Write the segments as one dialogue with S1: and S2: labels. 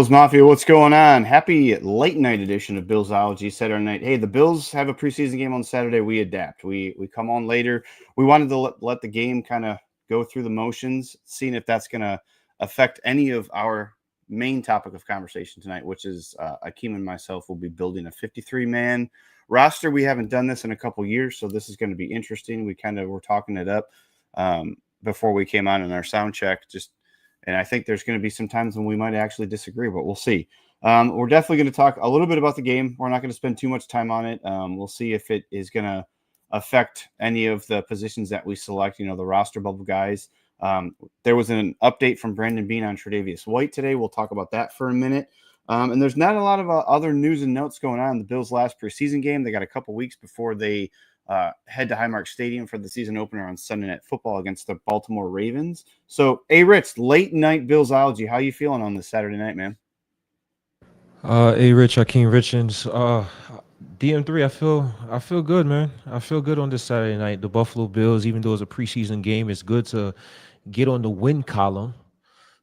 S1: Bills Mafia, what's going on? Happy late night edition of Billsology Saturday night. Hey, the Bills have a preseason game on Saturday. We adapt. We come on later. We wanted to let the game kind of go through the motions, seeing if that's going to affect any of our main topic of conversation tonight, which is Akeem and myself will be building a 53-man roster. We haven't done this in a couple years, so this is going to be interesting. We kind of were talking it up before we came on in our sound check, and I think there's going to be some times when we might actually disagree, but we'll see. We're definitely going to talk a little bit about the game. We're not going to spend too much time on it. We'll see if it is going to affect any of the positions that we select, the roster bubble guys. There was an update from Brandon Beane on Tre'Davious White today. We'll talk about that for a minute. And there's not a lot of other news and notes going on. The Bills' last preseason game, they got a couple weeks before they head to Highmark Stadium for the season opener on Sunday Night Football against the Baltimore Ravens. So, Rich, late night Billsology. How you feeling on this Saturday night, man?
S2: 𝐸𝐮𝐬𝐿, DM3. I feel good, man. I feel good on this Saturday night. The Buffalo Bills, even though it's a preseason game, it's good to get on the win column,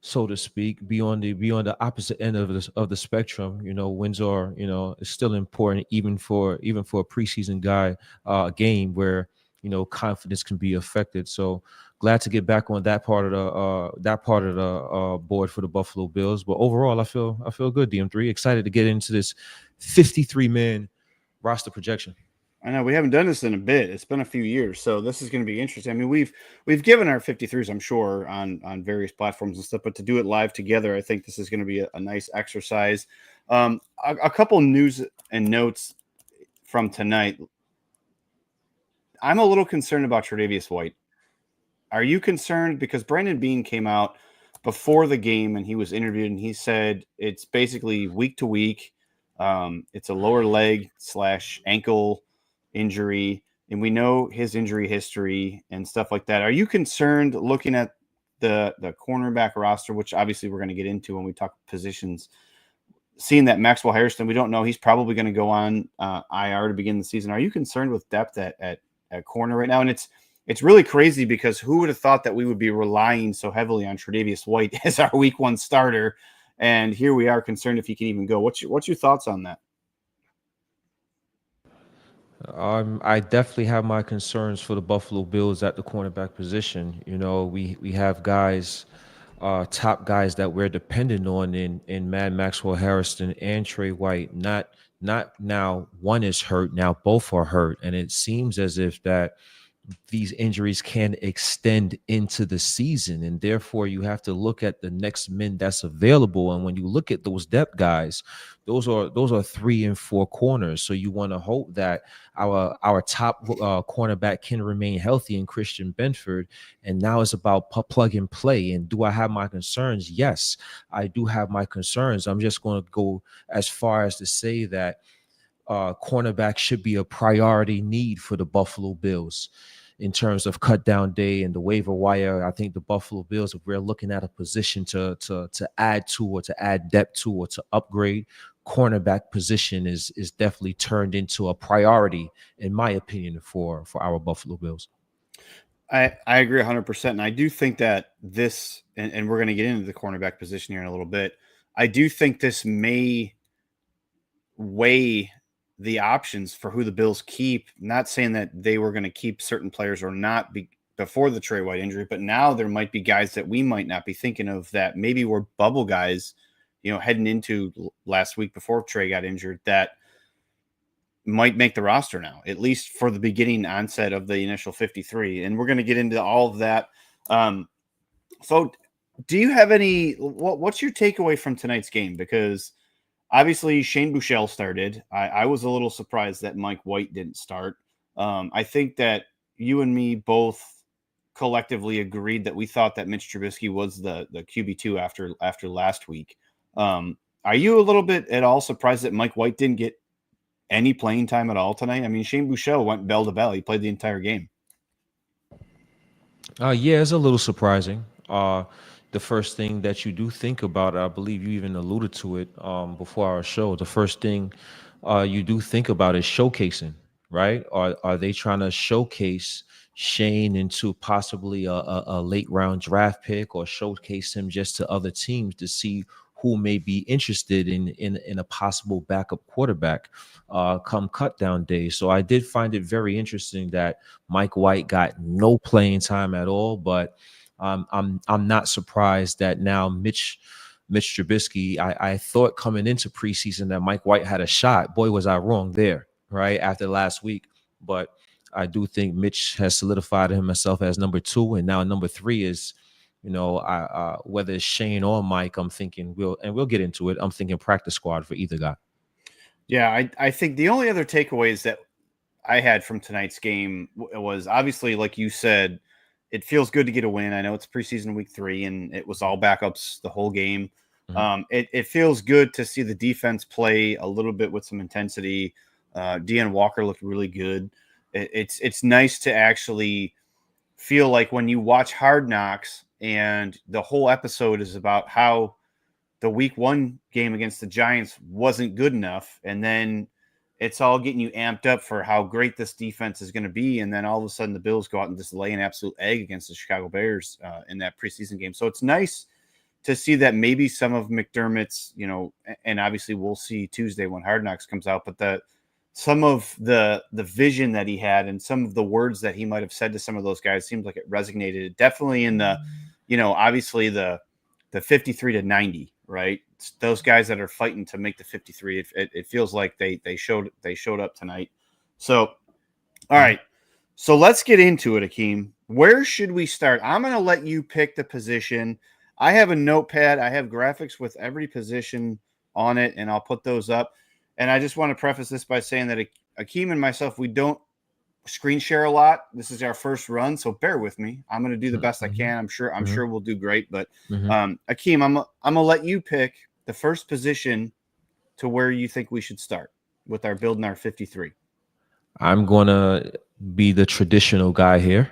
S2: so to speak, be on the opposite end of the spectrum. Wins are, is still important, even for a preseason game where confidence can be affected. So glad to get back on that part of the board for the Buffalo Bills. But overall, I feel good. DM3, excited to get into this 53-man roster projection.
S1: I know we haven't done this in a bit. It's been a few years, so this is going to be interesting. I mean, we've given our 53s, I'm sure, on various platforms and stuff, but to do it live together, I think this is going to be a nice exercise. A couple news and notes from tonight. I'm a little concerned about Tre'Davious White. Are you concerned? Because Brandon Beane came out before the game and he was interviewed and he said it's basically week to week. It's a lower leg / ankle injury, and we know his injury history and stuff like that. Are you concerned looking at the cornerback roster, which obviously we're going to get into when we talk positions, seeing that Maxwell Harrison, we don't know, he's probably going to go on IR to begin the season. Are you concerned with depth at corner right now? And it's really crazy because who would have thought that we would be relying so heavily on Tre'Davious White as our week one starter? And here we are concerned if he can even go. What's your thoughts on that?
S2: I definitely have my concerns for the Buffalo Bills at the cornerback position. We have guys, top guys that we're dependent on in Maxwell Harrison and Trey White. Not now one is hurt, now both are hurt, and it seems as if that these injuries can extend into the season, and therefore you have to look at the next men that's available. And when you look at those depth guys, those are 3 and 4 corners. So you want to hope that our top cornerback can remain healthy in Christian Benford. And now it's about plug and play. And do I have my concerns? Yes, I do have my concerns. I'm just going to go as far as to say that cornerback should be a priority need for the Buffalo Bills in terms of cut down day and the waiver wire. I think the Buffalo Bills, if we're looking at a position to add to, or to add depth to, or to upgrade, cornerback position is definitely turned into a priority, in my opinion, for our Buffalo Bills.
S1: I agree 100%. And I do think that this, and we're going to get into the cornerback position here in a little bit, I do think this may weigh the options for who the Bills keep. Not saying that they were going to keep certain players or not before the Trey White injury, but now there might be guys that we might not be thinking of that maybe were bubble guys, heading into last week before Trey got injured, that might make the roster now, at least for the beginning onset of the initial 53. And we're going to get into all of that. So do you have what's your takeaway from tonight's game? Because obviously, Shane Buechele started. I was a little surprised that Mike White didn't start. I think that you and me both collectively agreed that we thought that Mitch Trubisky was the QB2 after last week. Are you a little bit at all surprised that Mike White didn't get any playing time at all tonight? I mean, Shane Buechele went bell to bell. He played the entire game.
S2: Yeah, it's a little surprising. The first thing that you do think about, I believe you even alluded to it before our show, the first thing you do think about is showcasing, right? Are they trying to showcase Shane into possibly a late round draft pick, or showcase him just to other teams to see who may be interested in a possible backup quarterback come cutdown day. So I did find it very interesting that Mike White got no playing time at all, but I'm not surprised that now Mitch Trubisky. I thought coming into preseason that Mike White had a shot. Boy, was I wrong there, right after last week. But I do think Mitch has solidified himself as number 2, and now number 3 is, whether it's Shane or Mike. I'm thinking we'll get into it. I'm thinking practice squad for either guy.
S1: Yeah, I think the only other takeaways that I had from tonight's game was obviously, like you said, it feels good to get a win. I know it's preseason week 3, and it was all backups the whole game.
S2: Mhm.
S1: It feels good to see the defense play a little bit with some intensity. Deanne Walker looked really good. It's nice to actually feel like when you watch Hard Knocks and the whole episode is about how the week 1 game against the Giants wasn't good enough, and then it's all getting you amped up for how great this defense is going to be, and then all of a sudden the Bills go out and just lay an absolute egg against the Chicago Bears in that preseason game. So it's nice to see that maybe some of McDermott's, and obviously we'll see Tuesday when Hard Knocks comes out, but some of the vision that he had and some of the words that he might have said to some of those guys seems like it resonated definitely in the, obviously the 53 to 90, right? It's those guys that are fighting to make the 53. It feels like they showed up tonight. So, all right. So let's get into it, Akeem. Where should we start? I'm going to let you pick the position. I have a notepad. I have graphics with every position on it, and I'll put those up. And I just want to preface this by saying that Akeem and myself, we don't screen share a lot. This is our first run, so bear with me. I'm going to do the best I can. I'm sure we'll do great. But Akeem, I'm gonna let you pick the first position to where you think we should start with our building our 53.
S2: I'm gonna be the traditional guy here.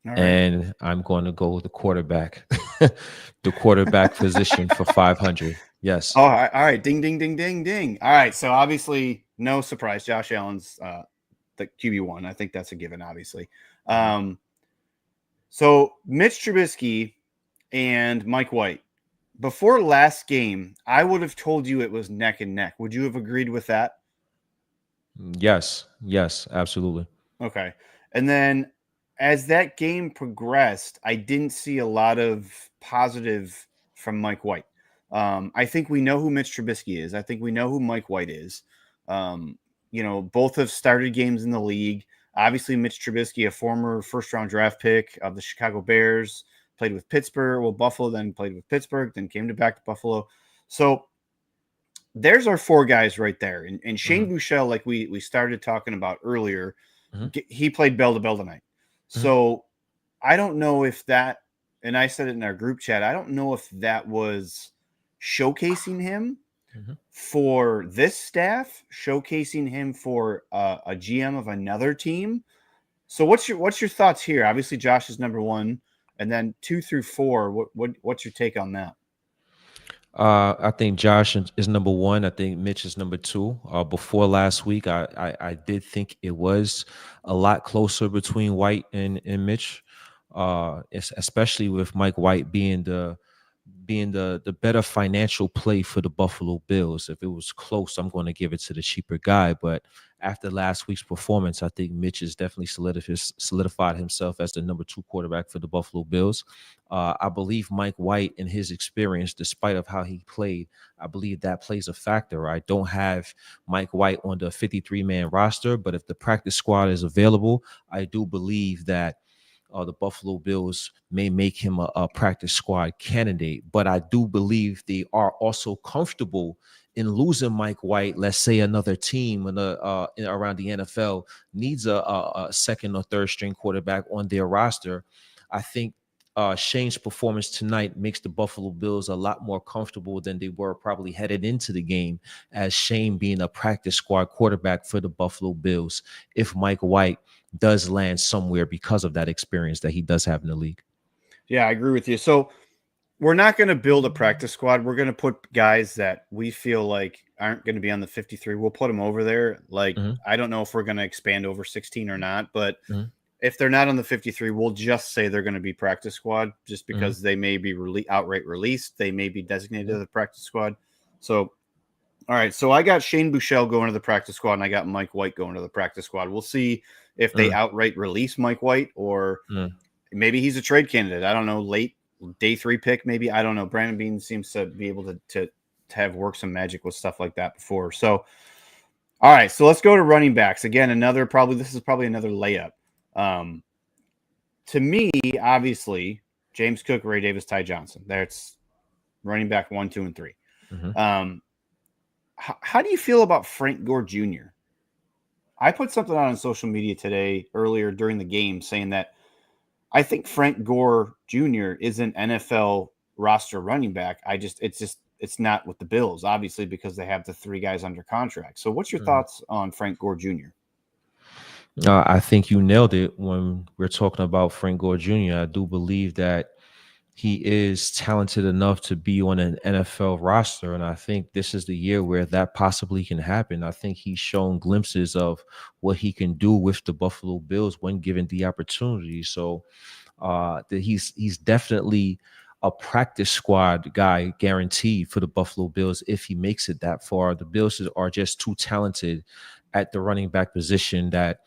S1: All right.
S2: And I'm going to go with the quarterback, the quarterback position for 500. Yes.
S1: Oh, all right. Ding, ding, ding, ding, ding. All right. So obviously, no surprise. Josh Allen's the QB1. I think that's a given, obviously. So Mitch Trubisky and Mike White. Before last game, I would have told you it was neck and neck. Would you have agreed with that?
S2: Yes. Yes, absolutely.
S1: Okay. And then as that game progressed, I didn't see a lot of positive from Mike White. I think we know who Mitch Trubisky is. I think we know who Mike White is. Both have started games in the league. Obviously, Mitch Trubisky, a former first-round draft pick of the Chicago Bears, played with Buffalo, then played with Pittsburgh, then came back to Buffalo. So there's our 4 guys right there. And Shane Buechele, like we started talking about earlier, he played bell to bell tonight. So I don't know if that, and I said it in our group chat, I don't know if that was showcasing him for this staff, showcasing him for a GM of another team. So what's your thoughts here? Obviously, Josh is number 1, and then 2 through 4. What's your take on that?
S2: I think Josh is number 1. I think Mitch is number 2. Before last week, I did think it was a lot closer between White and Mitch, especially with Mike White being the better financial play for the Buffalo Bills. If it was close, I'm going to give it to the cheaper guy. But after last week's performance, I think Mitch has definitely solidified himself as the number 2 quarterback for the Buffalo Bills. I believe Mike White and his experience, despite of how he played, I believe that plays a factor. I don't have Mike White on the 53-man roster, but if the practice squad is available, I do believe that the Buffalo Bills may make him a practice squad candidate. But I do believe they are also comfortable in losing Mike White. Let's say another team around the NFL needs a second or third string quarterback on their roster. I think Shane's performance tonight makes the Buffalo Bills a lot more comfortable than they were probably headed into the game, as Shane being a practice squad quarterback for the Buffalo Bills if Mike White does land somewhere because of that experience that he does have in the league.
S1: Yeah, I agree with you. So we're not going to build a practice squad. We're going to put guys that we feel like aren't going to be on the 53. We'll put them over there. Like, I don't know if we're going to expand over 16 or not, but if they're not on the 53, we'll just say they're going to be practice squad just because they may be outright released. They may be designated to the practice squad. So, all right. So I got Shane Buechele going to the practice squad, and I got Mike White going to the practice squad. We'll see if they outright release Mike White, or maybe he's a trade candidate. I don't know. Late day 3 pick, maybe. I don't know. Brandon Beane seems to be able to have worked some magic with stuff like that before. So, all right. So let's go to running backs again. This is probably another layup. To me, obviously, James Cook, Ray Davis, Ty Johnson. That's running back 1, 2, and 3. How do you feel about Frank Gore Jr.? I put something out on social media earlier during the game, saying that I think Frank Gore Jr. is an NFL roster running back. It's not with the Bills, obviously, because they have the 3 guys under contract. So what's your thoughts on Frank Gore Jr.?
S2: I think you nailed it when we're talking about Frank Gore Jr. I do believe that he is talented enough to be on an NFL roster, and I think this is the year where that possibly can happen. I think he's shown glimpses of what he can do with the Buffalo Bills when given the opportunity. So he's definitely a practice squad guy guaranteed for the Buffalo Bills if he makes it that far. The Bills are just too talented at the running back position that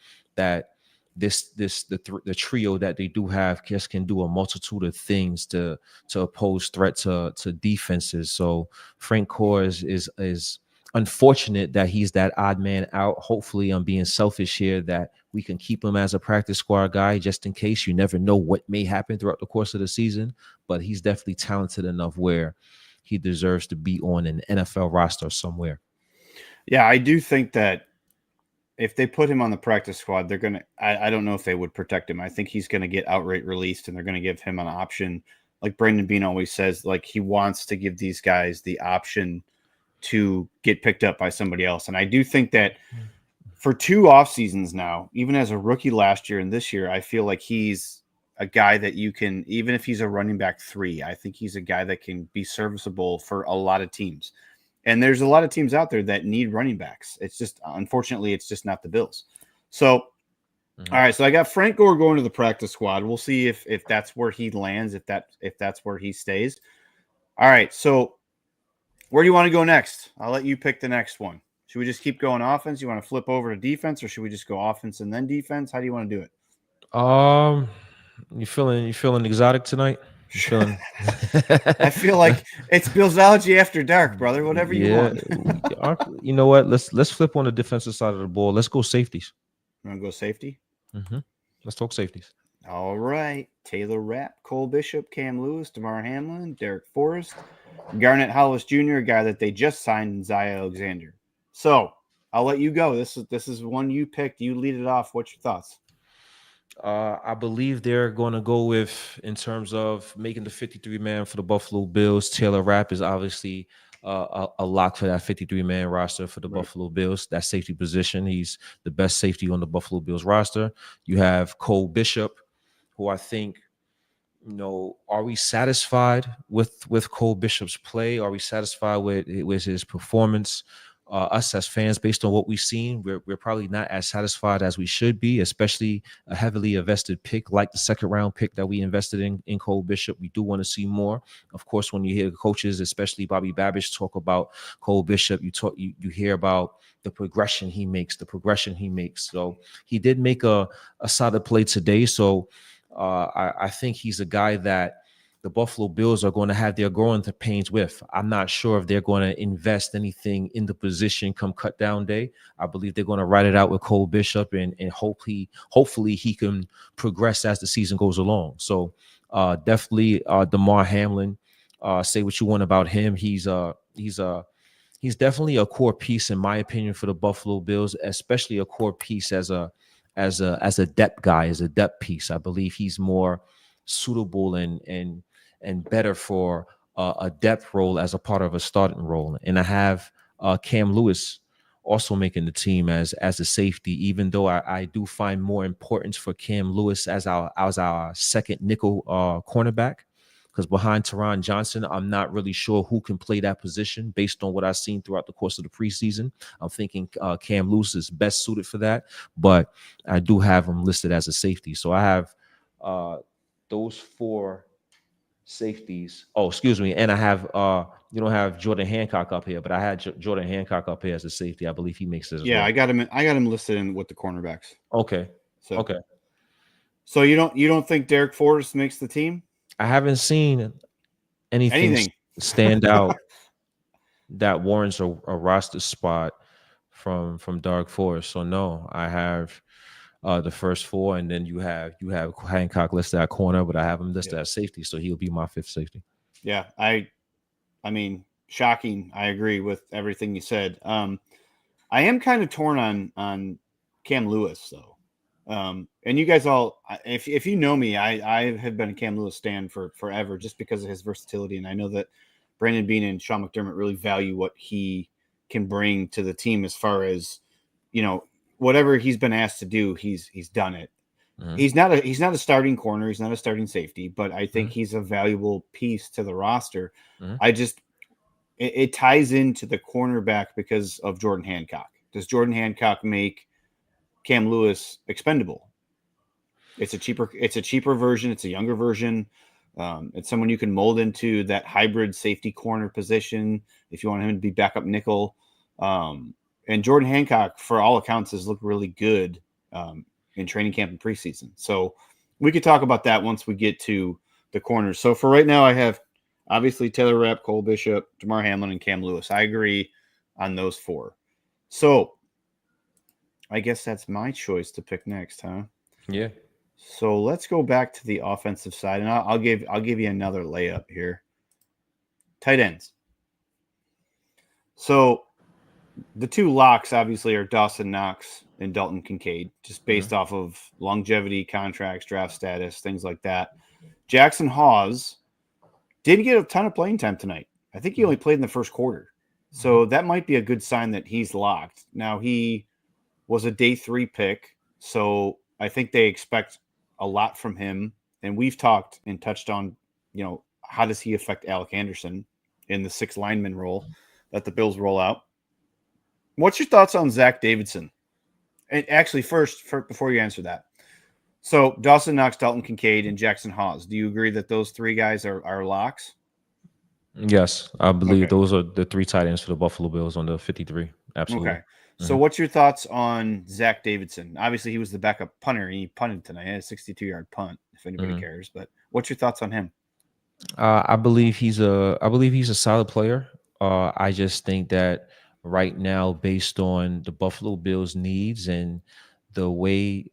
S2: the trio that they do have just can do a multitude of things to oppose threat to defenses. So Frank Gore is unfortunate that he's that odd man out. Hopefully, I'm being selfish here that we can keep him as a practice squad guy just in case. You never know what may happen throughout the course of the season, but he's definitely talented enough where he deserves to be on an NFL roster somewhere.
S1: Yeah, I do think that if they put him on the practice squad, they're going to – I don't know if they would protect him. I think he's going to get outright released, and they're going to give him an option. Like Brandon Beane always says, like he wants to give these guys the option to get picked up by somebody else. And I do think that for 2 off seasons now, even as a rookie last year and this year, I feel like he's a guy that you can – even if he's a running back 3, I think he's a guy that can be serviceable for a lot of teams. And there's a lot of teams out there that need running backs. It's just, unfortunately, it's just not the Bills. So, all right. So I got Frank Gore going to the practice squad. We'll see if that's where he lands, if that's where he stays. All right. So where do you want to go next? I'll let you pick the next one. Should we just keep going offense? You want to flip over to defense, or should we just go offense and then defense? How do you want to do it?
S2: You feeling exotic tonight?
S1: I feel like it's Billsology after dark, brother. Whatever you want.
S2: You know what? Let's flip on the defensive side of the ball. Let's go safeties.
S1: You want to go safety?
S2: Let's talk safeties.
S1: All right. Taylor Rapp, Cole Bishop, Cam Lewis, DeMar Hamlin, Derek Forrest, Garnett Hollis Jr., a guy that they just signed, and 𝐬𝐫𝐸 Alexander. So I'll let you go. This is one you picked. You lead it off. What's your thoughts?
S2: I believe they're going to go with, in terms of making the 53-man for the Buffalo Bills, Taylor Rapp is obviously a lock for that 53-man roster for the Buffalo Bills, that safety position. He's the best safety on the Buffalo Bills roster. You have Cole Bishop, who I think, are we satisfied with Cole Bishop's play? Are we satisfied with his performance? Us as fans, based on what we've seen, we're probably not as satisfied as we should be, especially a heavily invested pick like the 2nd round pick that we invested in Cole Bishop. We do want to see more. Of course, when you hear coaches, especially Bobby Babish, talk about Cole Bishop, you hear about the progression he makes. So he did make a solid play today. So I think he's a guy that the Buffalo Bills are going to have their growing pains with. I'm not sure if they're going to invest anything in the position come cut down day. I believe they're going to ride it out with Cole Bishop and hopefully he can progress as the season goes along. So definitely DeMar Hamlin, say what you want about him. He's definitely a core piece, in my opinion, for the Buffalo Bills, especially a core piece as a depth guy, as a depth piece. I believe he's more suitable and better for a depth role as a part of a starting role. And I have Cam Lewis also making the team as a safety, even though I do find more importance for Cam Lewis as our second nickel cornerback, because behind Teron Johnson, I'm not really sure who can play that position based on what I've seen throughout the course of the preseason. I'm thinking Cam Lewis is best suited for that, but I do have him listed as a safety. So I have those 4 safeties. Oh, excuse me. And I have you don't have Jordan Hancock up here, but I had Jordan Hancock up here as a safety. I believe he makes it as
S1: Yeah,
S2: well.
S1: I got him listed in with the cornerbacks.
S2: Okay.
S1: So
S2: Okay.
S1: So you don't think Derek Forrest makes the team?
S2: I haven't seen anything stand out that warrants a roster spot from Dark Forest. So no, I have the first 4, and then you have Hancock listed at corner, but I have him listed as safety, so he'll be my 5th safety.
S1: Yeah, I mean, shocking. I agree with everything you said. I am kind of torn on Cam Lewis though. And you guys all, if you know me, I have been a Cam Lewis stan for forever, just because of his versatility, and I know that Brandon Beane and Sean McDermott really value what he can bring to the team as far as, whatever he's been asked to do, he's done it. Mm-hmm. He's not a starting corner, he's not a starting safety, but I think he's a valuable piece to the roster. It ties into the cornerback because of Jordan Hancock. Does Jordan Hancock make Cam Lewis expendable? It's a cheaper version. It's a younger version. It's someone you can mold into that hybrid safety corner position if you want him to be backup nickel. And Jordan Hancock, for all accounts, has looked really good in training camp and preseason. So we could talk about that once we get to the corners. So for right now, I have obviously Taylor Rapp, Cole Bishop, Damar Hamlin, and Cam Lewis. I agree on those 4. So I guess that's my choice to pick next, huh?
S2: Yeah.
S1: So let's go back to the offensive side, and I'll give you another layup here. Tight ends. So the 2 locks obviously are Dawson Knox and Dalton Kincaid, just based off of longevity, contracts, draft status, things like that. Jackson Hawes didn't get a ton of playing time tonight. I think he only played in the first quarter. So that might be a good sign that he's locked. Now, he was a day 3 pick, so I think they expect a lot from him. And we've talked and touched on, how does he affect Alec Anderson in the 6 lineman role that the Bills roll out? What's your thoughts on Zach Davidson? And actually, first, before you answer that, so Dawson Knox, Dalton Kincaid, and Jackson Hawes, do you agree that those 3 guys are locks?
S2: Yes, I believe those are the 3 tight ends for the Buffalo Bills on the 53. Absolutely.
S1: Okay. So what's your thoughts on Zach Davidson? Obviously, he was the backup punter, and he punted tonight. He had a 62-yard punt, if anybody cares. But what's your thoughts on him?
S2: I believe he's a solid player. I just think that right now, based on the Buffalo Bills' needs and the way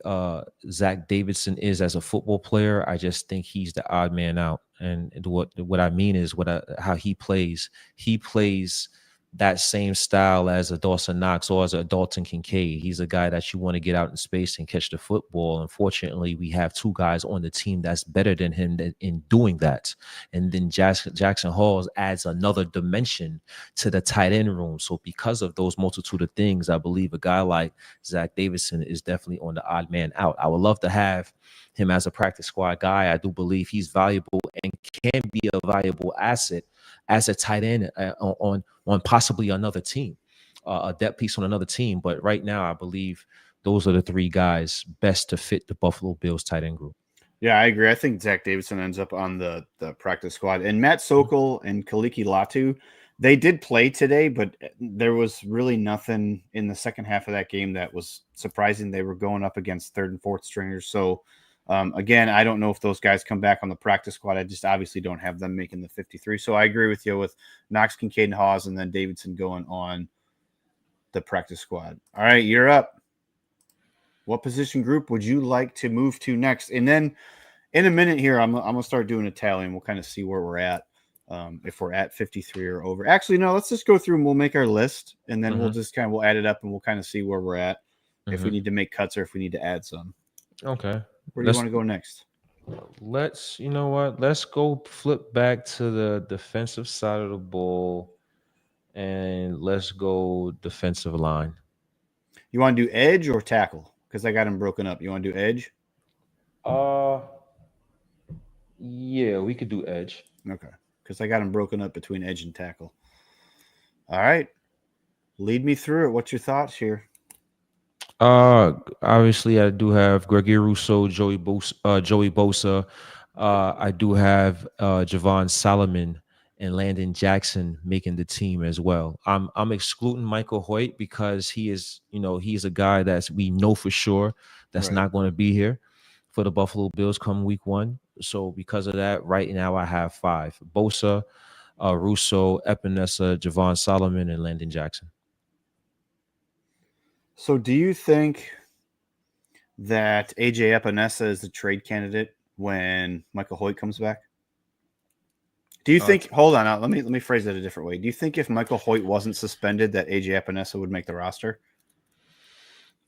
S2: Zach Davidson is as a football player, I just think he's the odd man out. And what I mean is how he plays. He plays that same style as a Dawson Knox or as a Dalton Kincaid. He's a guy that you want to get out in space and catch the football. Unfortunately, we have 2 guys on the team that's better than him in doing that. And then Jackson Hawes adds another dimension to the tight end room. So because of those multitude of things, I believe a guy like Zach Davidson is definitely on the odd man out. I would love to have him as a practice squad guy. I do believe he's valuable and can be a valuable asset as a tight end on possibly another team, a depth piece on another team. But right now, I believe those are the 3 guys best to fit the Buffalo Bills tight end group.
S1: Yeah, I agree. I think Zach Davidson ends up on the practice squad. And Matt Sokol and 𝐾𝐨𝐽 Latu, they did play today, but there was really nothing in the second half of that game that was surprising. They were going up against 3rd and 4th stringers. So, again, I don't know if those guys come back on the practice squad. I just obviously don't have them making the 53. So I agree with you with Knox, Kincaid, and Hawes, and then Davidson going on the practice squad. All right, you're up. What position group would you like to move to next? And then in a minute here, I'm going to start doing a tally, and we'll kind of see where we're at, if we're at 53 or over. Actually, no, let's just go through and we'll make our list, and then we'll add it up, and we'll kind of see where we're at, if we need to make cuts or if we need to add some.
S2: Okay.
S1: Where do you want to go next?
S2: You know what? Let's go flip back to the defensive side of the ball, and let's go defensive line.
S1: You want to do edge or tackle? Because I got them broken up. You want to do edge?
S2: Yeah, we could do edge.
S1: Okay, because I got them broken up between edge and tackle. All right, lead me through it. What's your thoughts here?
S2: Obviously, I do have Gregory Rousseau, Joey Bosa. I do have Javon Solomon and Landon Jackson making the team as well. I'm excluding Michael Hoyt because he's a guy that's we know for sure that's
S1: Right.
S2: not going to be here for the Buffalo Bills come week 1. So because of that, right now I have 5: Bosa, Russo, Epinesa, Javon Solomon, and Landon Jackson.
S1: So, do you think that AJ Epinesa is the trade candidate when Michael Hoyt comes back? Do you
S2: Uh,
S1: think? Hold on, let me phrase it a different way. Do you think if Michael Hoyt wasn't suspended, that AJ Epinesa would make the roster?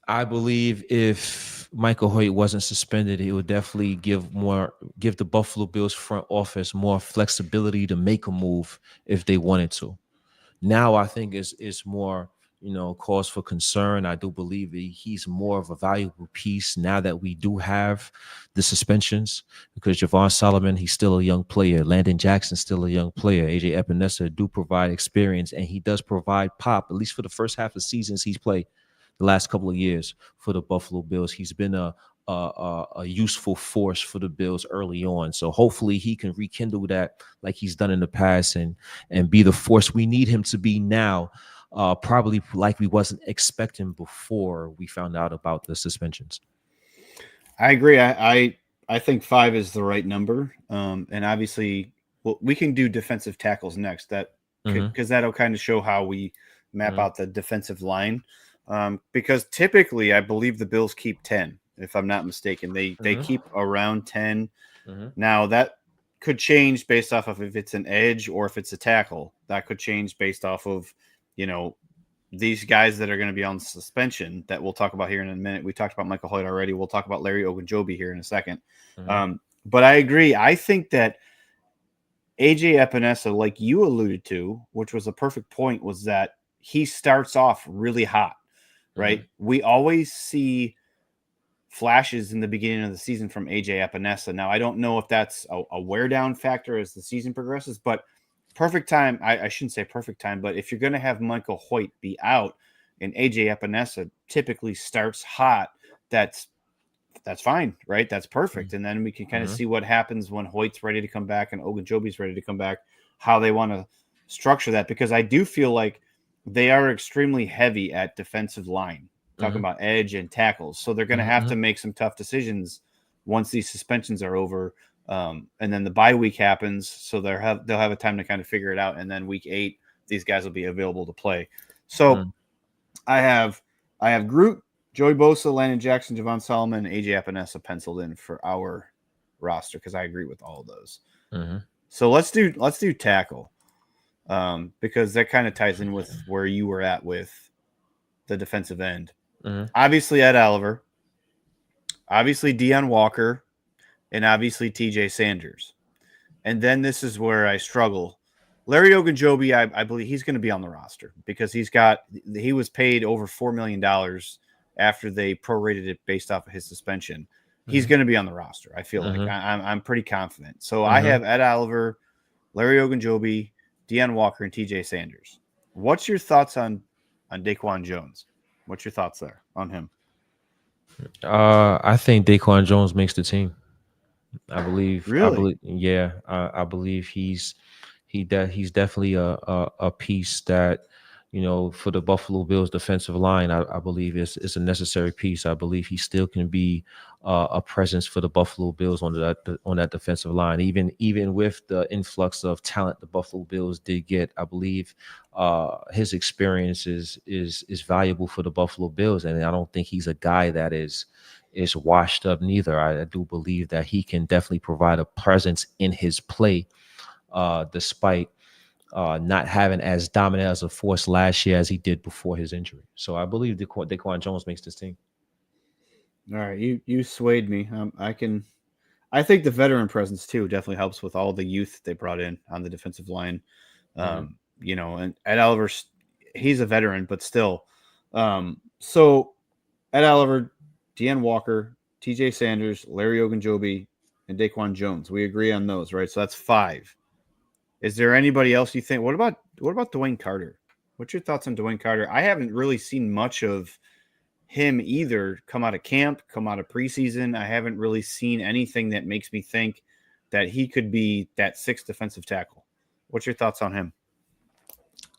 S2: I believe if Michael Hoyt wasn't suspended, it would definitely give the Buffalo Bills front office more flexibility to make a move if they wanted to. Now I think it's more, cause for concern. I do believe he's more of a valuable piece now that we do have the suspensions, because Javon Solomon, he's still a young player. Landon Jackson's still a young player. AJ Epinesa do provide experience, and he does provide pop, at least for the first half of seasons he's played the last couple of years for the Buffalo Bills. He's been a useful force for the Bills early on. So hopefully he can rekindle that like he's done in the past and be the force we need him to be now. Probably like we wasn't expecting before we found out about the suspensions.
S1: I agree. I think 5 is the right number. And obviously, well, we can do defensive tackles next. That
S2: Mm-hmm.
S1: because that'll kind of show how we map
S2: Mm-hmm.
S1: out the defensive line. Because typically, I believe the Bills keep 10, if I'm not mistaken. They
S2: Mm-hmm.
S1: keep around 10.
S2: Mm-hmm.
S1: Now that could change based off of if it's an edge or if it's a tackle. That could change based off of, you know, these guys that are going to be on suspension that we'll talk about here in a minute. We talked about Michael Hoyt already. We'll talk about Larry Ogunjobi here in a second.
S2: Mm-hmm.
S1: But I agree. I think that AJ Epinesa, like you alluded to, which was a perfect point, was that he starts off really hot,
S2: Mm-hmm.
S1: right? We always see flashes in the beginning of the season from AJ Epinesa. Now, I don't know if that's a wear down factor as the season progresses, but perfect time. I shouldn't say perfect time, but if you're going to have Michael Hoyt be out and AJ Epinesa typically starts hot, that's fine, right? That's perfect. And then we can kind of
S2: Mm-hmm.
S1: see what happens when Hoyt's ready to come back and Ogunjobi's ready to come back, how they want to structure that. Because I do feel like they are extremely heavy at defensive line, talking
S2: Mm-hmm.
S1: about edge and tackles. So they're going to have
S2: Mm-hmm.
S1: to make some tough decisions once these suspensions are over. And then the bye week happens. So they'll have a time to kind of figure it out. And then week 8, these guys will be available to play. So I have Groot, Joey Bosa, Landon Jackson, Javon Solomon, and AJ Epinesa penciled in for our roster because I agree with all of those.
S2: Mm-hmm.
S1: So let's do tackle, because that kind of ties in with where you were at with the defensive end.
S2: Mm-hmm.
S1: Obviously Ed Oliver, obviously Deion Walker, and obviously TJ Sanders. And then this is where I struggle. Larry Ogunjobi, I believe he's going to be on the roster because he was paid over $4 million after they prorated it based off of his suspension. He's
S2: Mm-hmm.
S1: going to be on the roster. I feel like
S2: Mm-hmm.
S1: I'm pretty confident. So I
S2: Mm-hmm.
S1: have Ed Oliver, Larry Ogunjobi, Deion Walker, and TJ Sanders. What's your thoughts on DaQuan Jones? What's your thoughts there on him?
S2: I think Daquan Jones makes the team. I
S1: Really?
S2: believe, yeah, I believe he's definitely a piece that, for the Buffalo Bills defensive line. I believe it's a necessary piece. I believe he still can be a presence for the Buffalo Bills on that defensive line. Even with the influx of talent the Buffalo Bills did get, I believe his experience is valuable for the Buffalo Bills, and I don't think he's a guy that is washed up neither. I do believe that he can definitely provide a presence in his play, despite not having as dominant as a force last year as he did before his injury. So I believe Daquan Jones makes this team.
S1: All right, you swayed me. I think the veteran presence too definitely helps with all the youth they brought in on the defensive line.
S2: Mm-hmm.
S1: And Ed Oliver, he's a veteran, but still. So Ed Oliver, Deanne Walker, TJ Sanders, Larry Ogunjobi, and Daquan Jones. We agree on those, right? So that's 5. Is there anybody else you think? What about DeWayne Carter? What's your thoughts on DeWayne Carter? I haven't really seen much of him either come out of camp, come out of preseason. I haven't really seen anything that makes me think that he could be that 6th defensive tackle. What's your thoughts on him?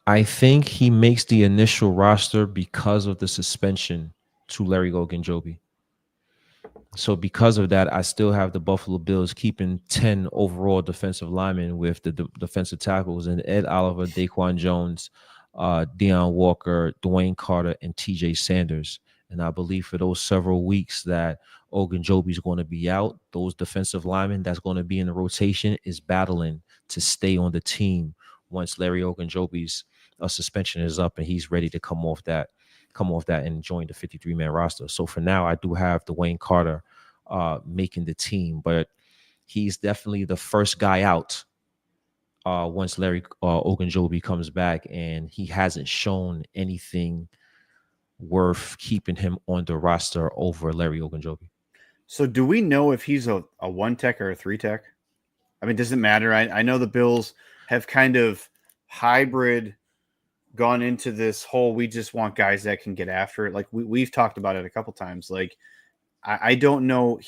S2: I think he makes the initial roster because of the suspension to Larry Ogunjobi. So because of that, I still have the Buffalo Bills keeping 10 overall defensive linemen with the defensive tackles and Ed Oliver, Daquan Jones, Deion Walker, DeWayne Carter, and TJ Sanders. And I believe for those several weeks that Ogunjobi is going to be out, those defensive linemen that's going to be in the rotation is battling to stay on the team once Larry Ogunjobi's suspension is up and he's ready to come off that and join the 53-man roster. So for now, I do have DeWayne Carter making the team, but he's definitely the first guy out once Larry Ogunjobi comes back, and he hasn't shown anything worth keeping him on the roster over Larry Ogunjobi.
S1: So do we know if he's a 1-tech or a 3-tech? I mean, does it matter? I know the Bills have kind of hybrid gone into this whole, we just want guys that can get after it. Like we've talked about it a couple times. Like I don't know.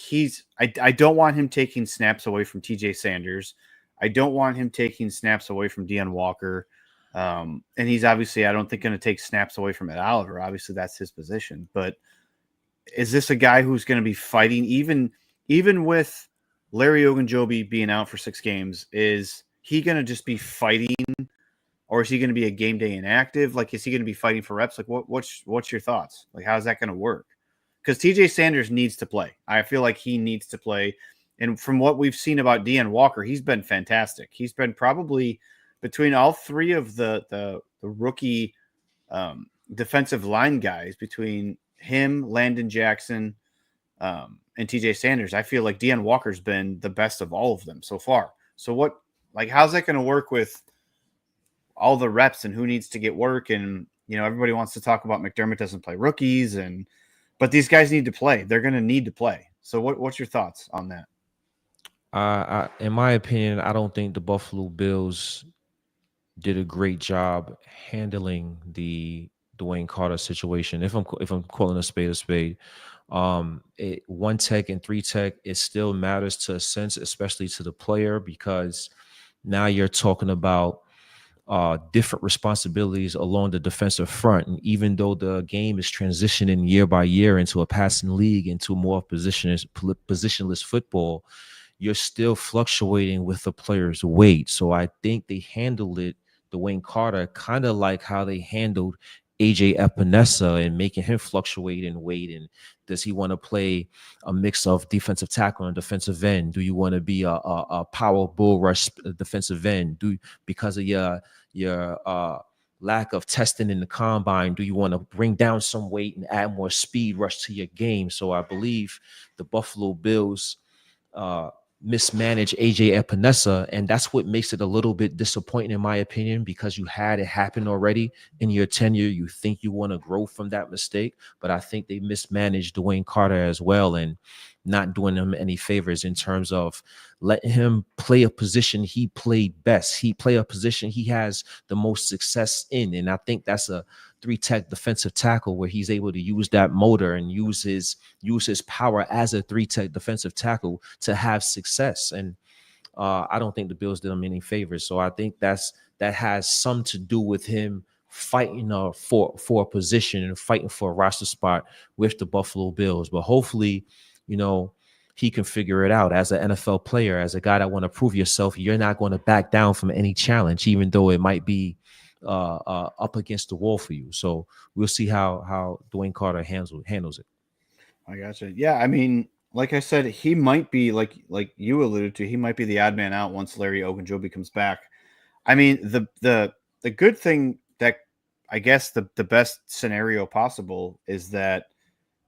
S1: I don't want him taking snaps away from TJ Sanders. I don't want him taking snaps away from Deion Walker. And he's obviously, I don't think, going to take snaps away from Ed Oliver. Obviously that's his position, but is this a guy who's going to be fighting even with Larry Ogunjobi being out for 6 games? Is he going to just be fighting? Or is he going to be a game day inactive? Like, is he going to be fighting for reps? Like, what's your thoughts? Like, how's that going to work? Because TJ Sanders needs to play. I feel like he needs to play. And from what we've seen about Deion Walker, he's been fantastic. He's been probably between all 3 of the rookie defensive line guys, between him, Landon Jackson, and TJ Sanders. I feel like Deion Walker's been the best of all of them so far. So how's that going to work with all the reps and who needs to get work? And, everybody wants to talk about McDermott doesn't play rookies, but these guys need to play. They're going to need to play. So what's your thoughts on that?
S2: In my opinion, I don't think the Buffalo Bills did a great job handling the DeWayne Carter situation. If I'm calling a spade, 1-tech and 3-tech, it still matters to a sense, especially to the player, because now you're talking about different responsibilities along the defensive front. And even though the game is transitioning year by year into a passing league, into more positionless football, you're still fluctuating with the player's weight. So I think they handled it, DeWayne Carter, kind of like how they handled AJ Epinesa and making him fluctuate in weight. And does he want to play a mix of defensive tackle and defensive end? Do you want to be a power bull rush defensive end? Because of your lack of testing in the combine, do you want to bring down some weight and add more speed rush to your game? So I believe the Buffalo Bills mismanage AJ Epinesa, and that's what makes it a little bit disappointing, in my opinion, because you had it happen already in your tenure. You think you want to grow from that mistake, but I think they mismanaged DeWayne Carter as well, and not doing him any favors in terms of letting him play a position he played best. He play a position he has the most success in, and I think that's a 3-tech defensive tackle where he's able to use that motor and use his power as a 3-tech defensive tackle to have success. And I don't think the Bills did him any favors. So I think that has some to do with him fighting for a position and fighting for a roster spot with the Buffalo Bills. But hopefully, he can figure it out as an NFL player, as a guy that want to prove yourself. You're not going to back down from any challenge, even though it might be up against the wall for you. So we'll see how DeWayne Carter handles it.
S1: I gotcha. Yeah, I mean, like I said, he might be, like you alluded to, he might be the odd man out once Larry Ogunjobi comes back. I mean, the good thing, that I guess the best scenario possible is that,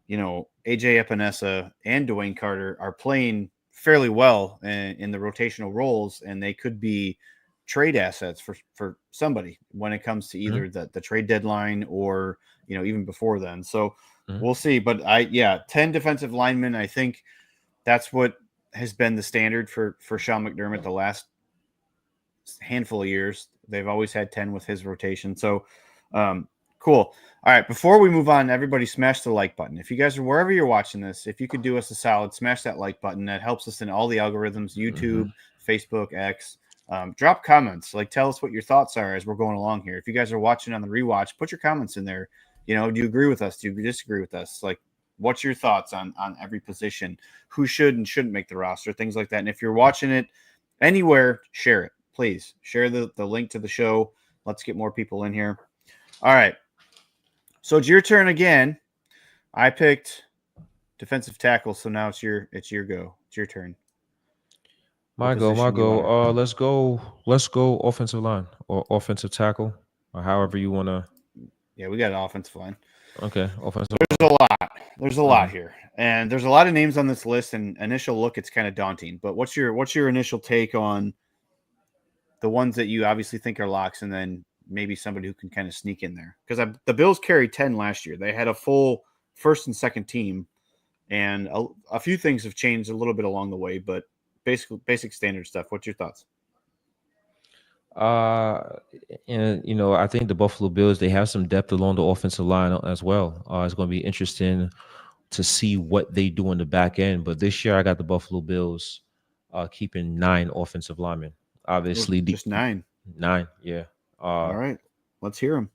S1: AJ Epinesa and DeWayne Carter are playing fairly well in the rotational roles, and they could be trade assets for somebody when it comes to either the trade deadline or, even before then. So we'll see. But 10 defensive linemen, I think that's what has been the standard for Sean McDermott the last handful of years. They've always had 10 with his rotation. So cool. All right, before we move on, everybody smash the like button. If you guys are wherever you're watching this, if you could do us a solid, smash that like button. That helps us in all the algorithms, YouTube, Facebook, X. Drop comments. Like, tell us what your thoughts are as we're going along here. If you guys are watching on the rewatch, put your comments in there. You know, do you agree with us? Do you disagree with us? Like, what's your thoughts on every position? Who should and shouldn't make the roster? Things like that. And if you're watching it anywhere, share it. Please share the link to the show. Let's get more people in here. All right. So it's your turn again. I picked defensive tackle, so now it's your go. It's your turn.
S2: My go. Let's go offensive line or offensive tackle or however you want to.
S1: Yeah, we got an offensive line.
S2: Okay, offensive.
S1: There's a lot here, and there's a lot of names on this list. And initial look, it's kind of daunting. But what's your initial take on the ones that you obviously think are locks, and then maybe somebody who can kind of sneak in there? Because the Bills carried 10 last year. They had a full first and second team, and a few things have changed a little bit along the way, but basic standard stuff. What's your thoughts?
S2: And you know, I think the Buffalo Bills, they have some depth along the offensive line as well. It's going to be interesting to see what they do in the back end. But this year, I got the Buffalo Bills keeping 9 offensive linemen. Obviously,
S1: just 9.
S2: 9, yeah.
S1: All right, let's hear them.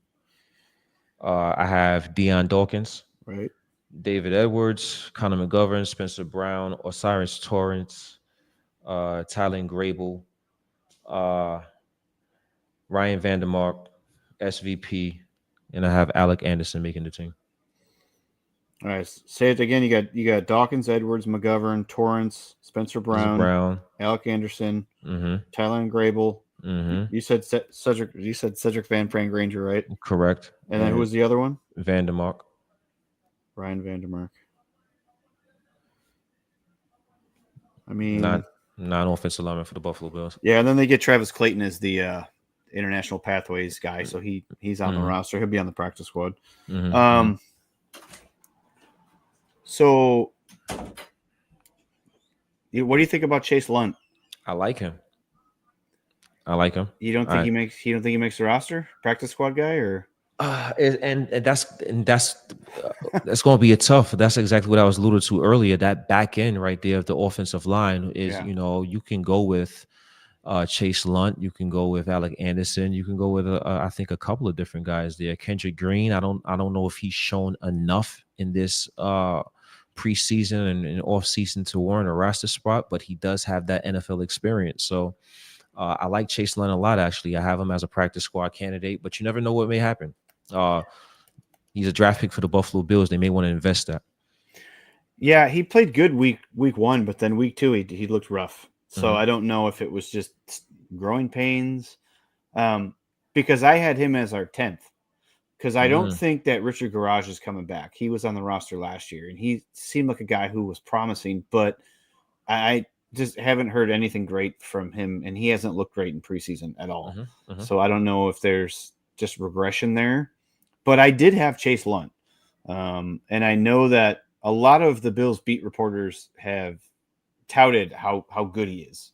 S2: I have Deion Dawkins,
S1: right?
S2: David Edwards, Connor McGovern, Spencer Brown, Osiris Torrance, Tyler Grable, Ryan Vandermark, SVP, and I have Alec Anderson making the team.
S1: All right, say it again. You got Dawkins, Edwards, McGovern, Torrance, Spencer Brown, Alec Anderson, Tyler Grable. You said Cedric. You said Cedric Van Pran-Granger, right?
S2: Correct.
S1: And then who was the other one?
S2: Vandermark.
S1: Ryan Vandermark. I mean,
S2: non offensive lineman for the Buffalo Bills.
S1: Yeah, and then they get Travis Clayton as the international pathways guy, so he's on the roster. He'll be on the practice squad. So, what do you think about Chase Lunt?
S2: I like him.
S1: You don't think he makes? You don't think he makes the roster, practice squad guy, or?
S2: And that's going to be a tough. That's exactly what I was alluded to earlier. That back end right there of the offensive line is, you know, you can go with Chase Lunt, you can go with Alec Anderson, you can go with I think a couple of different guys there. Kendrick Green, I don't know if he's shown enough in this preseason and off season to warrant a roster spot, but he does have that NFL experience. So I like Chase Lunt a lot, actually. I have him as a practice squad candidate, but you never know what may happen. He's a draft pick for the Buffalo Bills. They may want to invest that.
S1: Yeah, he played good week 1, but then week 2 he looked rough. So I don't know if it was just growing pains, because I had him as our 10th. Because I don't think that Richard Garage is coming back. He was on the roster last year, and he seemed like a guy who was promising, but I just haven't heard anything great from him, and he hasn't looked great in preseason at all. So I don't know if there's just regression there. But I did have Chase Lunt, and I know that a lot of the Bills beat reporters have touted how good he is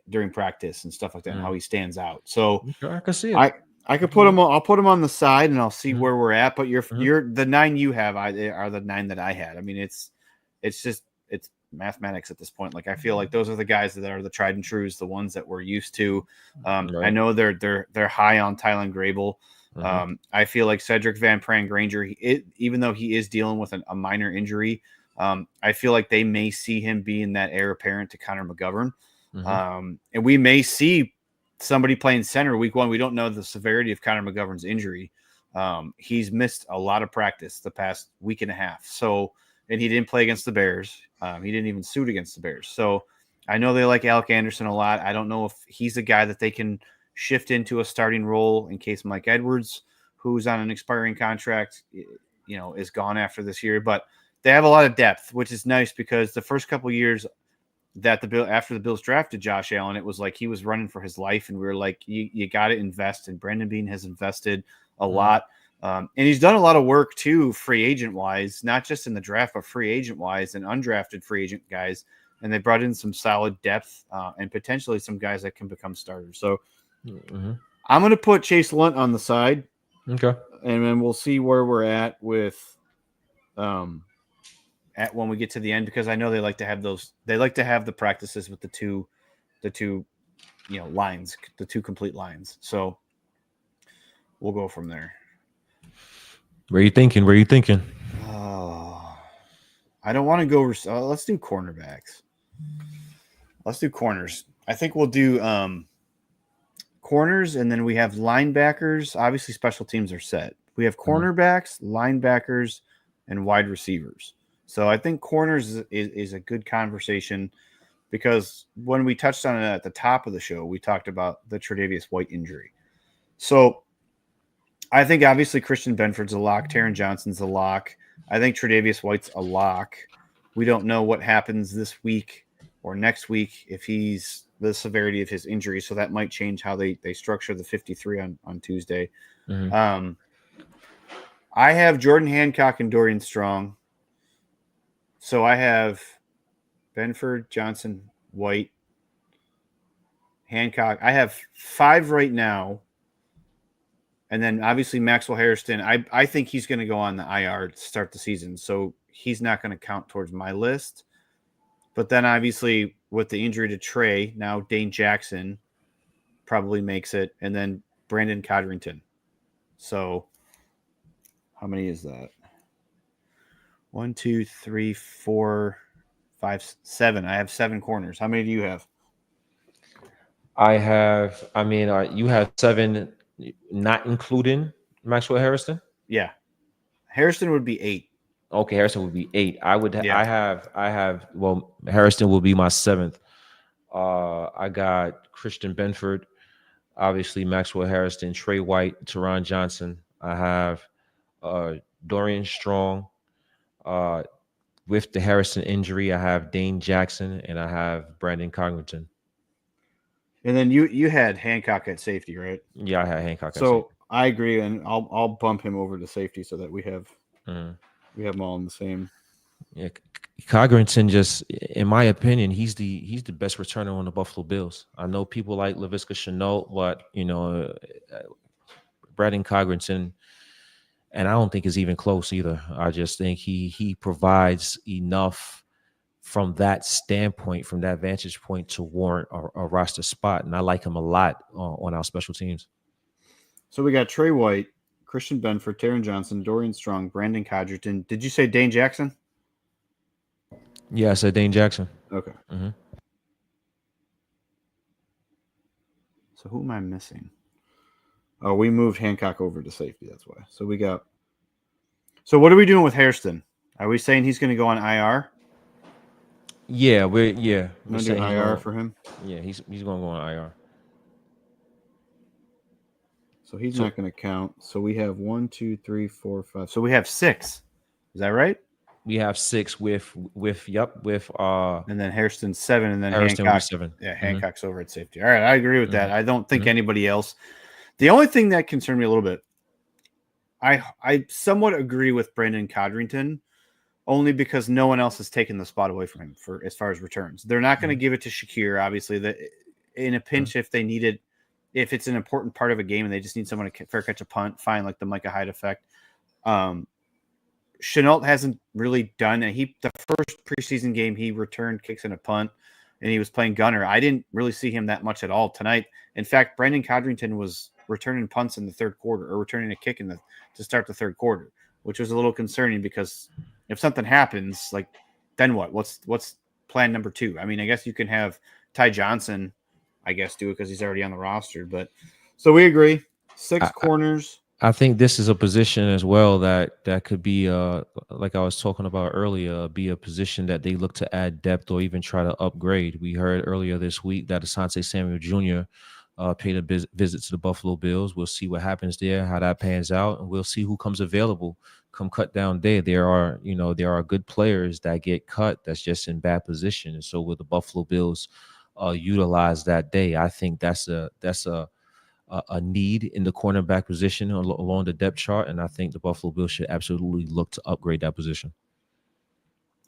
S1: during practice and stuff like that, and how he stands out. So
S2: I can see it.
S1: I could put him. I'll put him on the side, and I'll see where we're at. But you're the 9 you have are the 9 that I had. I mean, it's mathematics at this point. Like, I feel like those are the guys that are the tried and trues, the ones that we're used to. I know they're high on Tyler Grable. I feel like Cedric Van Pran-Granger, even though he is dealing with a minor injury, I feel like they may see him being that heir apparent to Connor McGovern. And we may see somebody playing center week 1. We don't know the severity of Connor McGovern's injury. He's missed a lot of practice the past week and a half. So, and he didn't play against the Bears. He didn't even suit against the Bears. So I know they like Alec Anderson a lot. I don't know if he's a guy that they can shift into a starting role in case Mike Edwards, who's on an expiring contract, is gone after this year. But they have a lot of depth, which is nice, because the first couple of years that after the Bills drafted Josh Allen, it was like he was running for his life, and we were like, you got to invest. And Brandon Beane has invested a lot. And he's done a lot of work too, free agent wise, not just in the draft, but free agent wise and undrafted free agent guys. and they brought in some solid depth and potentially some guys that can become starters. So I'm going to put Chase Lunt on the side.
S2: Okay.
S1: And then we'll see where we're at with at when we get to the end, because I know they like to have those. They like to have the practices with the two lines, the two complete lines. So we'll go from there.
S2: Where you thinking?
S1: Oh, I don't want to go. Let's do cornerbacks. Let's do corners. I think we'll do corners, and then we have linebackers. Obviously, special teams are set. We have cornerbacks, linebackers, and wide receivers. So I think corners is a good conversation, because when we touched on it at the top of the show, we talked about the Tre'Davious White injury. So I think obviously Christian Benford's a lock. Taron Johnson's a lock. I think Tre'Davious White's a lock. We don't know what happens this week or next week if he's the severity of his injury. So that might change how they structure the 53 on Tuesday. I have Jordan Hancock and Dorian Strong. So I have Benford, Johnson, White, Hancock. I have 5 right now. And then obviously Maxwell Hairston. I think he's going to go on the IR to start the season. So he's not going to count towards my list. But then obviously with the injury to Trey, now Dane Jackson probably makes it. And then Brandon Codrington. So how many is that? 1, 2, 3, 4, 5, 7. I have 7 corners. How many do you have?
S2: You have 7, not including Maxwell Hairston?
S1: Yeah. Hairston would be 8.
S2: Okay, Hairston would be 8. Hairston will be my 7th. I got Christian Benford, obviously Maxwell Hairston, Trey White, Taron Johnson. I have Dorian Strong. With the Harrison injury, I have Dane Jackson and I have Brandon Codrington.
S1: And then you had Hancock at safety, right?
S2: Yeah, I had Hancock.
S1: So I agree, and I'll bump him over to safety so that we have them all in the same.
S2: Yeah, Codrington, just in my opinion, he's the best returner on the Buffalo Bills. I know people like 𝐬𝐵𝐾𝐿 Shenault, but Brandon Codrington, and I don't think it's even close either. I just think he provides enough from that standpoint, from that vantage point, to warrant a roster spot. And I like him a lot on our special teams.
S1: So we got Trey White, Christian Benford, Taron Johnson, Dorian Strong, Brandon Codrington. Did you say Dane Jackson?
S2: Yeah, I said Dane Jackson.
S1: Okay. So who am I missing? Oh, we moved Hancock over to safety. That's why. So we got. So what are we doing with Hairston? Are we saying he's going to go on IR?
S2: Yeah, we're
S1: going to do IR for him.
S2: Yeah, he's going to go on IR.
S1: So he's not going to count. So we have 1, 2, 3, 4, 5. So we have 6. Is that right?
S2: We have 6 with
S1: and then Hairston's 7, and then
S2: Hairston
S1: Hancock
S2: 7.
S1: Yeah, Hancock's over at safety. All right, I agree with that. I don't think anybody else. The only thing that concerned me a little bit, I somewhat agree with Brandon Codrington, only because no one else has taken the spot away from him for as far as returns. They're not going to give it to Shakir, obviously. That in a pinch, if they need it, if it's an important part of a game and they just need someone to fair catch a punt, fine, like the Micah Hyde effect. Shenault hasn't really done it. The first preseason game he returned kicks and a punt, and he was playing gunner. I didn't really see him that much at all tonight. In fact, Brandon Codrington was returning punts in the third quarter, or returning a kick to start the third quarter, which was a little concerning, because if something happens, like, then what? What's plan number 2? I mean, I guess you can have Ty Johnson, I guess, do it because he's already on the roster. But so we agree, 6 corners.
S2: I think this is a position as well that could be, like I was talking about earlier, be a position that they look to add depth or even try to upgrade. We heard earlier this week that Asante Samuel Jr. Paid a visit to the Buffalo Bills. We'll see what happens there, how that pans out, and we'll see who comes available come cut down day. There are good players that get cut that's just in bad position, and so will the Buffalo Bills utilize that day? I think that's a need in the cornerback position along the depth chart, and I think the Buffalo Bills should absolutely look to upgrade that position.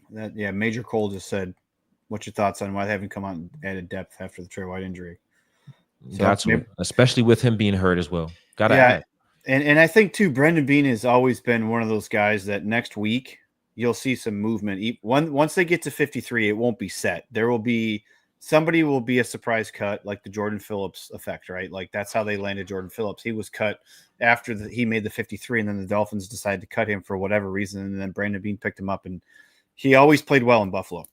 S1: Major Cole just said What's your thoughts on why they haven't come on added depth after the Trey White injury? So
S2: Got to, especially with him being hurt as well. Got to add.
S1: And I think too, Brendan Bean has always been one of those guys that next week you'll see some movement. Once they get to 53, it won't be set. There will be somebody will be a surprise cut, like the Jordan Phillips effect, right? Like that's how they landed Jordan Phillips. He was cut after he made the 53, and then the Dolphins decided to cut him for whatever reason, and then Brandon Bean picked him up, and he always played well in Buffalo.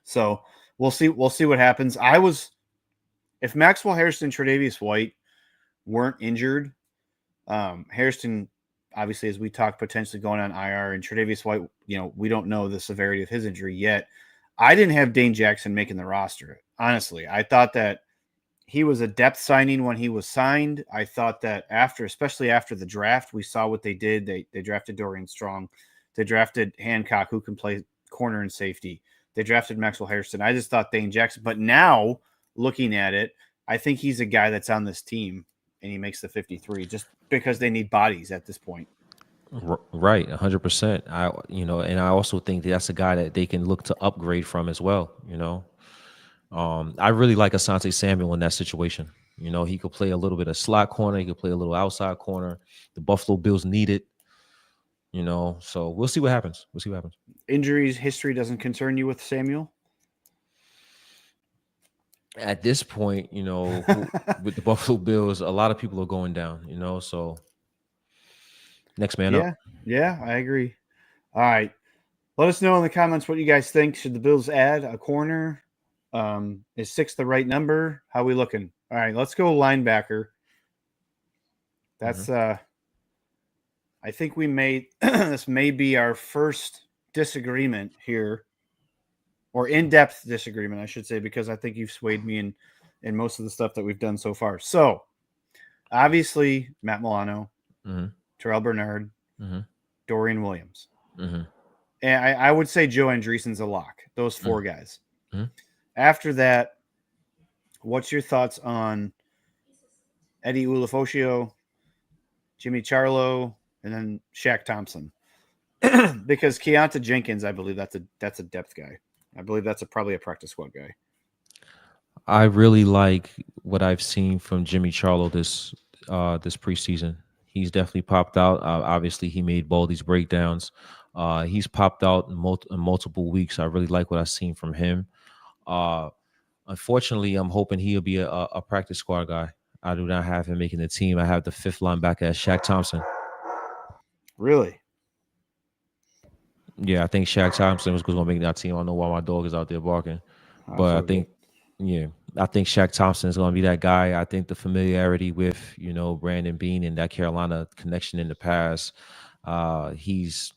S1: So we'll see what happens. If Maxwell Harrison and Tre'Davious White weren't injured, Harrison, obviously, as we talked, potentially going on IR, and Tre'Davious White, we don't know the severity of his injury yet. I didn't have Dane Jackson making the roster. Honestly, I thought that he was a depth signing when he was signed. I thought that especially after the draft, we saw what they did. They drafted Dorian Strong. They drafted Hancock, who can play corner and safety. They drafted Maxwell Harrison. I just thought Dane Jackson. But now, looking at it, I think he's a guy that's on this team, and he makes the 53 just because they need bodies at this point.
S2: Right, 100%. And I also think that's a guy that they can look to upgrade from as well. I really like Asante Samuel in that situation. He could play a little bit of slot corner. He could play a little outside corner. The Buffalo Bills need it. So we'll see what happens.
S1: Injuries history doesn't concern you with Samuel?
S2: At this point, with the Buffalo Bills, a lot of people are going down, so next man up.
S1: Yeah, I agree. All right. Let us know in the comments what you guys think. Should the Bills add a corner? Is 6 the right number? How are we looking? All right, let's go linebacker. That's I think we made this may be our first disagreement here, or in-depth disagreement, I should say, because I think you've swayed me in most of the stuff that we've done so far. So, obviously, Matt Milano, Terrell Bernard, Dorian Williams. And I would say Joe Andreessen's a lock. Those 4 guys. After that, what's your thoughts on Eddie Ulofoshio, Jimmy Charlo, and then Shaq Thompson? Because Keontae Jenkins, I believe that's a depth guy. I believe that's probably a practice squad guy.
S2: I really like what I've seen from Jimmy Charlo this preseason. He's definitely popped out. Obviously, he made Baldy's breakdowns. He's popped out in multiple weeks. I really like what I've seen from him. Unfortunately, I'm hoping he'll be a practice squad guy. I do not have him making the team. I have the 5th linebacker as Shaq Thompson.
S1: Really?
S2: Yeah, I think Shaq Thompson was going to make that team. I don't know why my dog is out there barking. But I think Shaq Thompson is going to be that guy. I think the familiarity with, Brandon Bean and that Carolina connection in the past, he's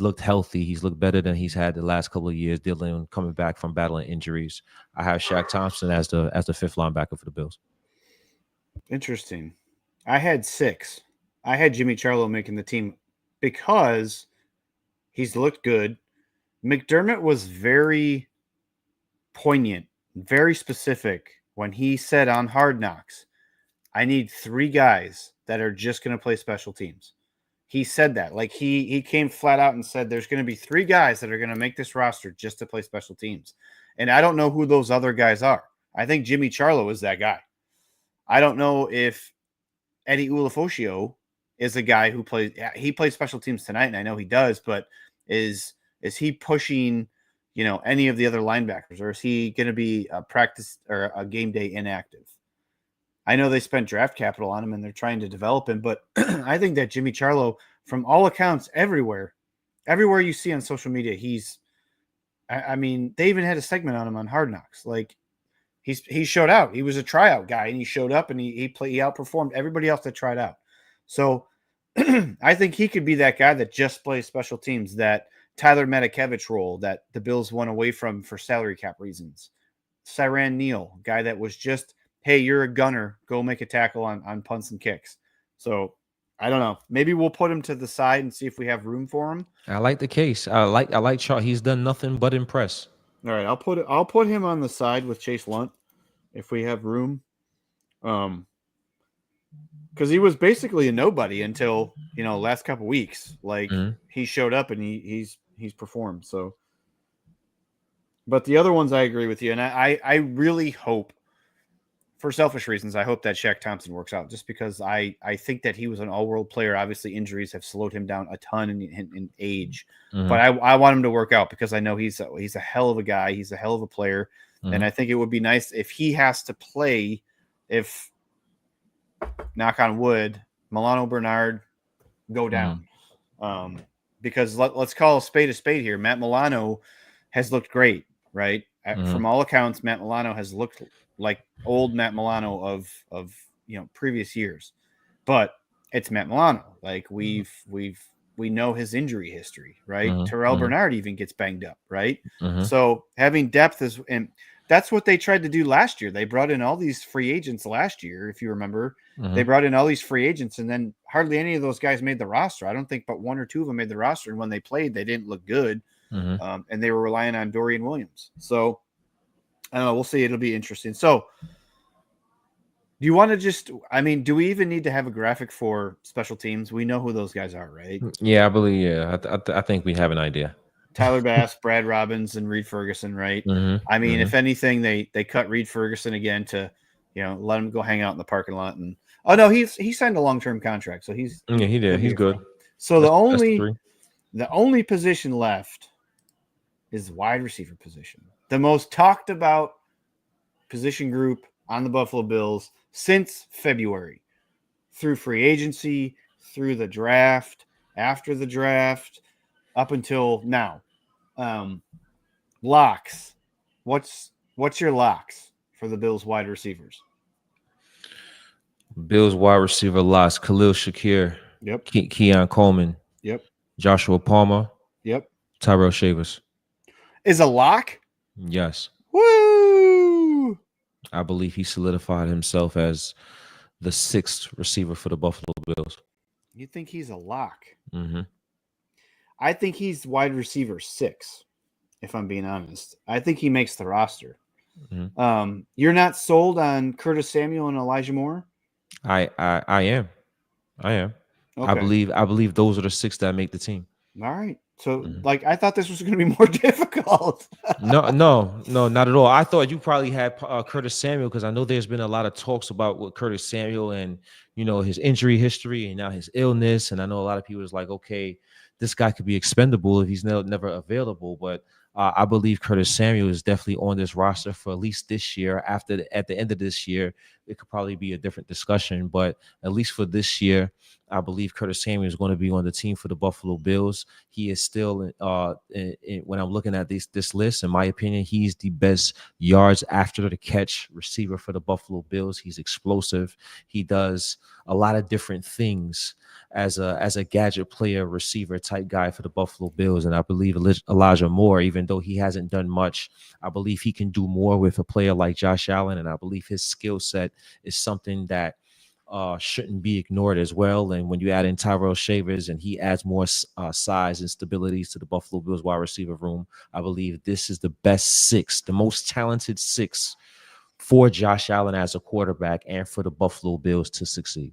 S2: looked healthy. He's looked better than he's had the last couple of years, coming back from battling injuries. I have Shaq Thompson as the 5th linebacker for the Bills.
S1: Interesting. I had 6. I had Jimmy Charlo making the team because he's looked good. McDermott was very poignant, very specific when he said on Hard Knocks, I need 3 guys that are just going to play special teams. He said that. Like he came flat out and said there's going to be 3 guys that are going to make this roster just to play special teams. And I don't know who those other guys are. I think Jimmy Charlo is that guy. I don't know if Eddie Ulofoshio is a guy who plays special teams tonight, and I know he does, but is he pushing, any of the other linebackers, or is he going to be a practice or a game day inactive? I know they spent draft capital on him and they're trying to develop him, but I think that Jimmy Charlo, from all accounts, everywhere you see on social media, they even had a segment on him on Hard Knocks. Like he showed out. He was a tryout guy, and he showed up and he outperformed everybody else that tried out. So I think he could be that guy that just plays special teams, that Tyler Matakevich role that the Bills went away from for salary cap reasons. Siran Neal, guy that was just, hey, you're a gunner, go make a tackle on punts and kicks. So I don't know. Maybe we'll put him to the side and see if we have room for him.
S2: I like the case. I like Charles. He's done nothing but impress.
S1: All right, I'll put him on the side with Chase Lunt if we have room. Because he was basically a nobody until last couple weeks. Like he showed up and he's performed. So But the other ones, I agree with you, and I really hope, for selfish reasons, I hope that Shaq Thompson works out, just because I think that he was an all-world player. Obviously, injuries have slowed him down a ton in age, but I want him to work out because I know he's a hell of a guy. He's a hell of a player, and I think it would be nice if he has to play. If, knock on wood, Milano Bernard go down, because let's call a spade here. Matt Milano has looked great, right? From all accounts, Matt Milano has looked like old Matt Milano of previous years, but it's Matt Milano. Like we know his injury history, right? Terrell Bernard even gets banged up, right? So having depth is, and that's what they tried to do last year. They brought in all these free agents last year, if you remember. They brought in all these free agents, and then hardly any of those guys made the roster. I don't think but one or two of them made the roster, and when they played, they didn't look good. And they were relying on Dorian Williams. So I don't know. We'll see. It'll be interesting. So do you want to do we even need to have a graphic for special teams? We know who those guys are, right?
S2: Yeah, I believe. Yeah, I think we have an idea.
S1: Tyler Bass, Brad Robbins, and Reed Ferguson, right? If anything, they cut Reed Ferguson again to, let him go hang out in the parking lot. And he signed a long-term contract, so he did.
S2: He's good.
S1: So the only position left is the wide receiver position, the most talked about position group on the Buffalo Bills since February, through free agency, through the draft, after the draft, up until now. Locks. What's your locks for the Bills wide receivers?
S2: Bills wide receiver locks: Khalil Shakir.
S1: Yep.
S2: Keon Coleman.
S1: Yep.
S2: Joshua Palmer.
S1: Yep.
S2: Tyrell Shavers.
S1: Is a lock?
S2: Yes.
S1: Woo!
S2: I believe he solidified himself as the 6th receiver for the Buffalo Bills.
S1: You think he's a lock? I think he's wide receiver 6, if I'm being honest. I think he makes the roster. You're not sold on Curtis Samuel and Elijah Moore?
S2: I am. Okay. I believe those are the 6 that make the team.
S1: All right. So, I thought this was going to be more difficult.
S2: No, not at all. I thought you probably had Curtis Samuel, because I know there's been a lot of talks about what Curtis Samuel and, his injury history and now his illness. And I know a lot of people is like, okay, this guy could be expendable if he's never available. But I believe Curtis Samuel is definitely on this roster for at least this year. At the end of this year, it could probably be a different discussion. But at least for this year, I believe Curtis Samuel is going to be on the team for the Buffalo Bills. He is still, when I'm looking at this list, in my opinion, he's the best yards after the catch receiver for the Buffalo Bills. He's explosive. He does a lot of different things as a gadget player, receiver type guy for the Buffalo Bills. And I believe Elijah Moore, even though he hasn't done much, I believe he can do more with a player like Josh Allen. And I believe his skill set is something that shouldn't be ignored as well. And when you add in Tyrell Shavers and he adds more size and stability to the Buffalo Bills wide receiver room, I believe this is the best 6, the most talented 6 for Josh Allen as a quarterback and for the Buffalo Bills to succeed.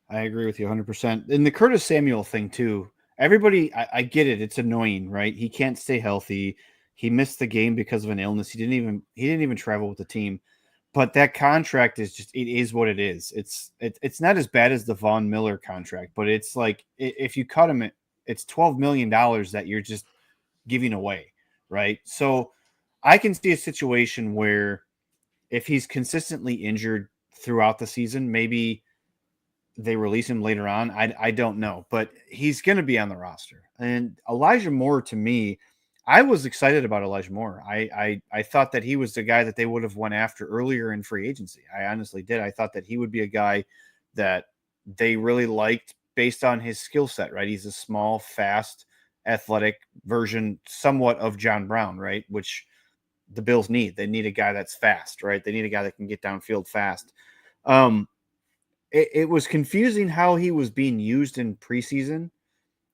S1: I agree with you 100%. And the Curtis Samuel thing too, everybody, I get it. It's annoying, right? He can't stay healthy. He missed the game because of an illness. He didn't even travel with the team. But that contract is it is what it is. It's not as bad as the Von Miller contract, but it's like, if you cut him, it's $12 million that you're just giving away, right? So I can see a situation where if he's consistently injured throughout the season, maybe they release him later on. I don't know, but he's going to be on the roster. And Elijah Moore, to me, I was excited about Elijah Moore. I thought that he was the guy that they would have went after earlier in free agency. I honestly did. I thought that he would be a guy that they really liked based on his skill set, right? He's a small, fast, athletic version somewhat of John Brown, right? Which the Bills need. They need a guy that's fast, right? They need a guy that can get downfield fast. It was confusing how he was being used in preseason.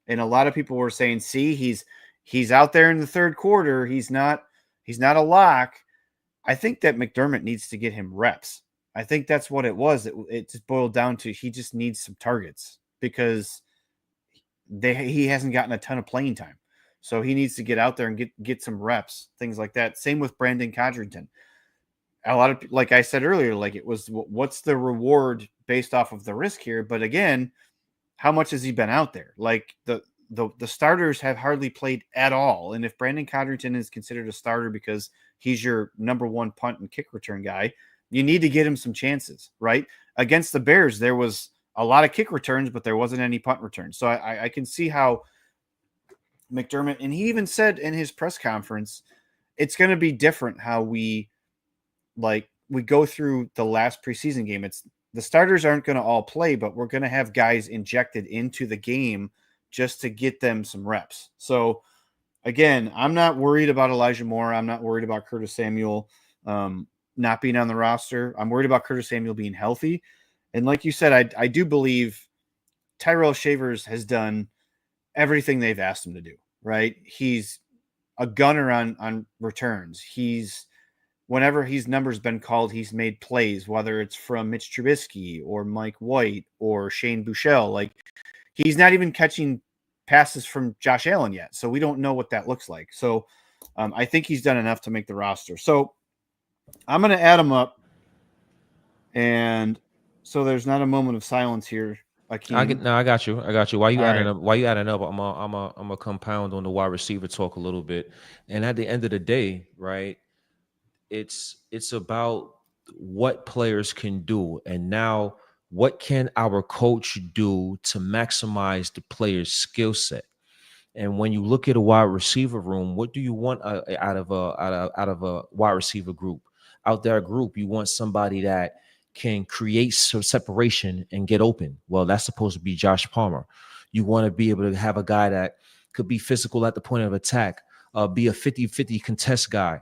S1: And a lot of people were saying, see, he's out there in the third quarter. He's not a lock. I think that McDermott needs to get him reps. I think that's what it was. It just boiled down to he just needs some targets because he hasn't gotten a ton of playing time. So he needs to get out there and get some reps, things like that. Same with Brandon Codrington. A lot of, like I said earlier, like it was, what's the reward based off of the risk here? But again, how much has he been out there? Like the starters have hardly played at all. And if Brandon Codrington is considered a starter because he's your number one punt and kick return guy, you need to get him some chances, right? Against the Bears, there was a lot of kick returns, but there wasn't any punt returns. So I can see how McDermott, and he even said in his press conference, it's going to be different how we go through the last preseason game. It's the starters aren't going to all play, but we're going to have guys injected into the game just to get them some reps. So again, I'm not worried about Elijah Moore. I'm not worried about Curtis Samuel not being on the roster. I'm worried about Curtis Samuel being healthy. And like you said, I do believe Tyrell Shavers has done everything they've asked him to do, right? He's a gunner on returns. Whenever his number's been called, he's made plays, whether it's from Mitch Trubisky or Mike White or Shane Buechele. Like, he's not even catching passes from Josh Allen yet, so we don't know what that looks like. So I think he's done enough to make the roster. So I'm going to add him up, and so there's not a moment of silence here.
S2: I got you. Why you
S1: All
S2: adding
S1: right.
S2: up? Why you adding up? I'm a compound on the wide receiver talk a little bit. And at the end of the day, right? It's about what players can do, and now what can our coach do to maximize the player's skill set. And when you look at a wide receiver room, what do you want out of a wide receiver group? Out there group, you want somebody that can create some separation and get open. Well, that's supposed to be Josh Palmer. You want to be able to have a guy that could be physical at the point of attack, be a 50-50 contest guy,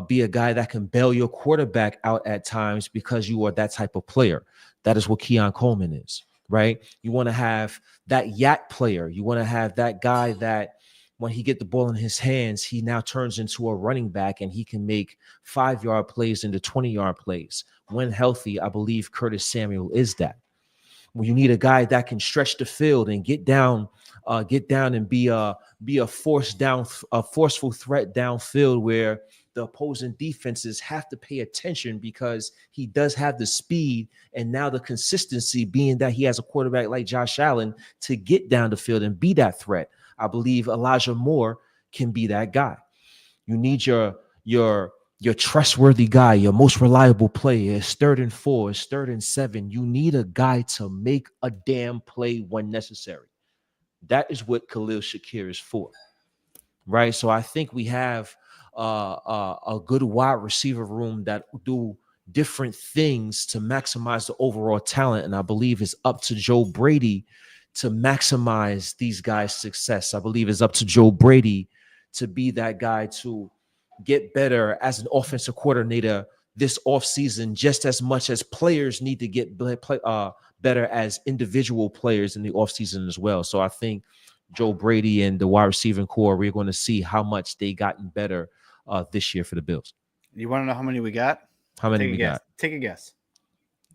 S2: be a guy that can bail your quarterback out at times because you are that type of player. That is what Keon Coleman is, right? You want to have that yak player. You want to have that guy that when he get the ball in his hands, he now turns into a running back and he can make 5-yard plays into 20-yard plays. When healthy, I believe Curtis Samuel is that. When you need a guy that can stretch the field and get down and be a forceful threat downfield where the opposing defenses have to pay attention because he does have the speed and now the consistency being that he has a quarterback like Josh Allen to get down the field and be that threat. I believe Elijah Moore can be that guy. You need your trustworthy guy, your most reliable player. It's 3rd and 4, it's 3rd and 7. You need a guy to make a damn play when necessary. That is what 𝐾𝐨𝐴 is for, right? So I think we have a good wide receiver room that do different things to maximize the overall talent. And I believe it's up to Joe Brady to maximize these guys' success. I believe it's up to Joe Brady to be that guy to get better as an offensive coordinator this offseason, just as much as players need to get better as individual players in the offseason as well. So I think Joe Brady and the wide receiving core, we're going to see how much they gotten better this year for the Bills.
S1: You want to know how many we got?
S2: How many we got?
S1: Take a guess.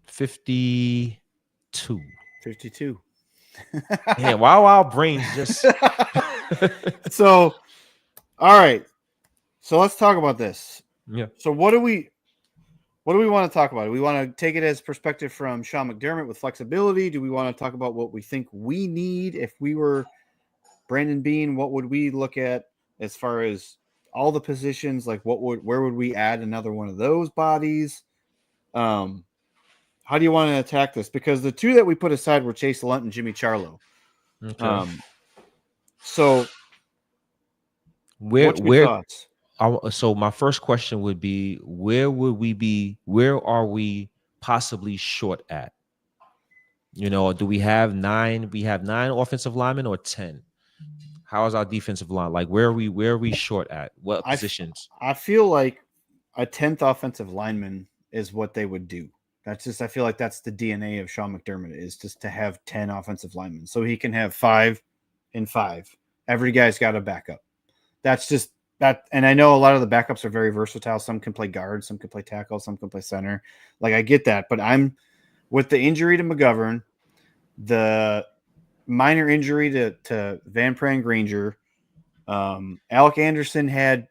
S2: 52.
S1: 52.
S2: Man, wow, our brains just.
S1: So, all right. So let's talk about this.
S2: Yeah.
S1: So what do we want to talk about? Do we want to take it as perspective from Sean McDermott with flexibility? Do we want to talk about what we think we need if we were Brandon Beane? What would we look at as far as all the positions? Like where would we add another one of those bodies? How do you want to attack this? Because the two that we put aside were Chase Lunt and Jimmy Charlo.
S2: Okay.
S1: So what's your thoughts?
S2: So my first question would be, where are we possibly short at? You know, do we have 9? We have 9 offensive linemen or 10? How is our defensive line? Like, where are we short at? What positions?
S1: I feel like a 10th offensive lineman is what they would do. I feel like that's the DNA of Sean McDermott, is just to have 10 offensive linemen. So he can have 5 and 5. Every guy's got a backup. That's just that. And I know a lot of the backups are very versatile. Some can play guard, some can play tackle, some can play center. Like, I get that. But I'm with the injury to McGovern, the minor injury to Van Pran Granger, Alec Anderson had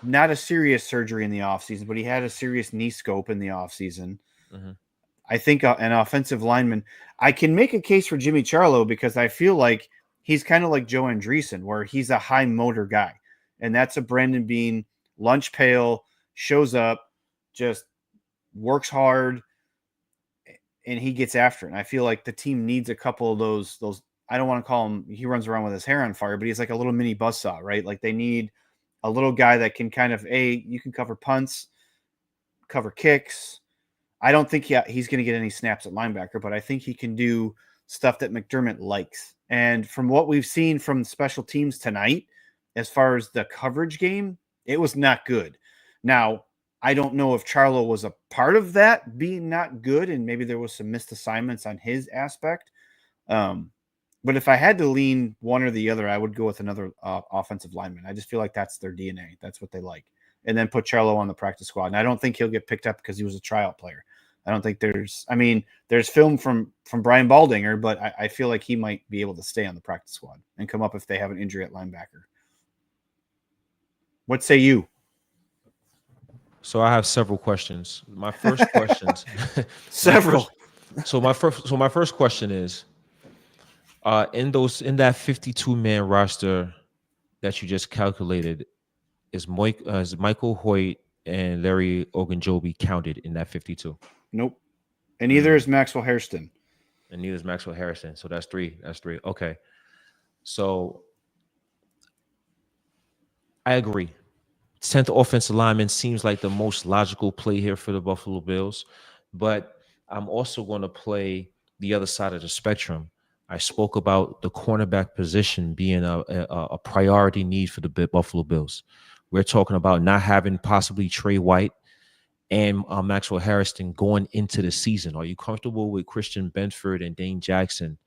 S1: not a serious surgery in the offseason, but he had a serious knee scope in the offseason.
S2: Mm-hmm.
S1: I think an offensive lineman. I can make a case for Jimmy Charlo because I feel like he's kind of like 𝐬𝐮𝐬𝐜𝐫𝐷𝐿, where he's a high motor guy. And that's a Brandon Beane lunch pail, shows up, just works hard, and he gets after it. And I feel like the team needs a couple of those. I don't want to call him, he runs around with his hair on fire, but he's like a little mini buzzsaw, right? Like they need a little guy that can kind of, you can cover punts, cover kicks. I don't think he's going to get any snaps at linebacker, but I think he can do stuff that McDermott likes. And from what we've seen from special teams tonight, as far as the coverage game, it was not good. Now, I don't know if Charlo was a part of that being not good, and maybe there was some missed assignments on his aspect. But if I had to lean one or the other, I would go with another offensive lineman. I just feel like that's their DNA. That's what they like. And then put Charlo on the practice squad. And I don't think he'll get picked up because he was a tryout player. I don't think there's film from Brian Baldinger, but I feel like he might be able to stay on the practice squad and come up if they have an injury at linebacker. What say you?
S2: So I have several questions. My first questions.
S1: Several.
S2: So my first question is, in that 52-man roster that you just calculated, is Michael Hoyt and Larry Ogunjobi counted in that 52?
S1: Nope. And neither is Maxwell Hairston.
S2: And neither is Maxwell Harrison. So that's three. Okay. So I agree. 10th offensive lineman seems like the most logical play here for the Buffalo Bills. But I'm also going to play the other side of the spectrum. I spoke about the cornerback position being a priority need for the Buffalo Bills. We're talking about not having possibly Trey White and Maxwell Harrison going into the season. Are you comfortable with Christian Benford and Dane Jackson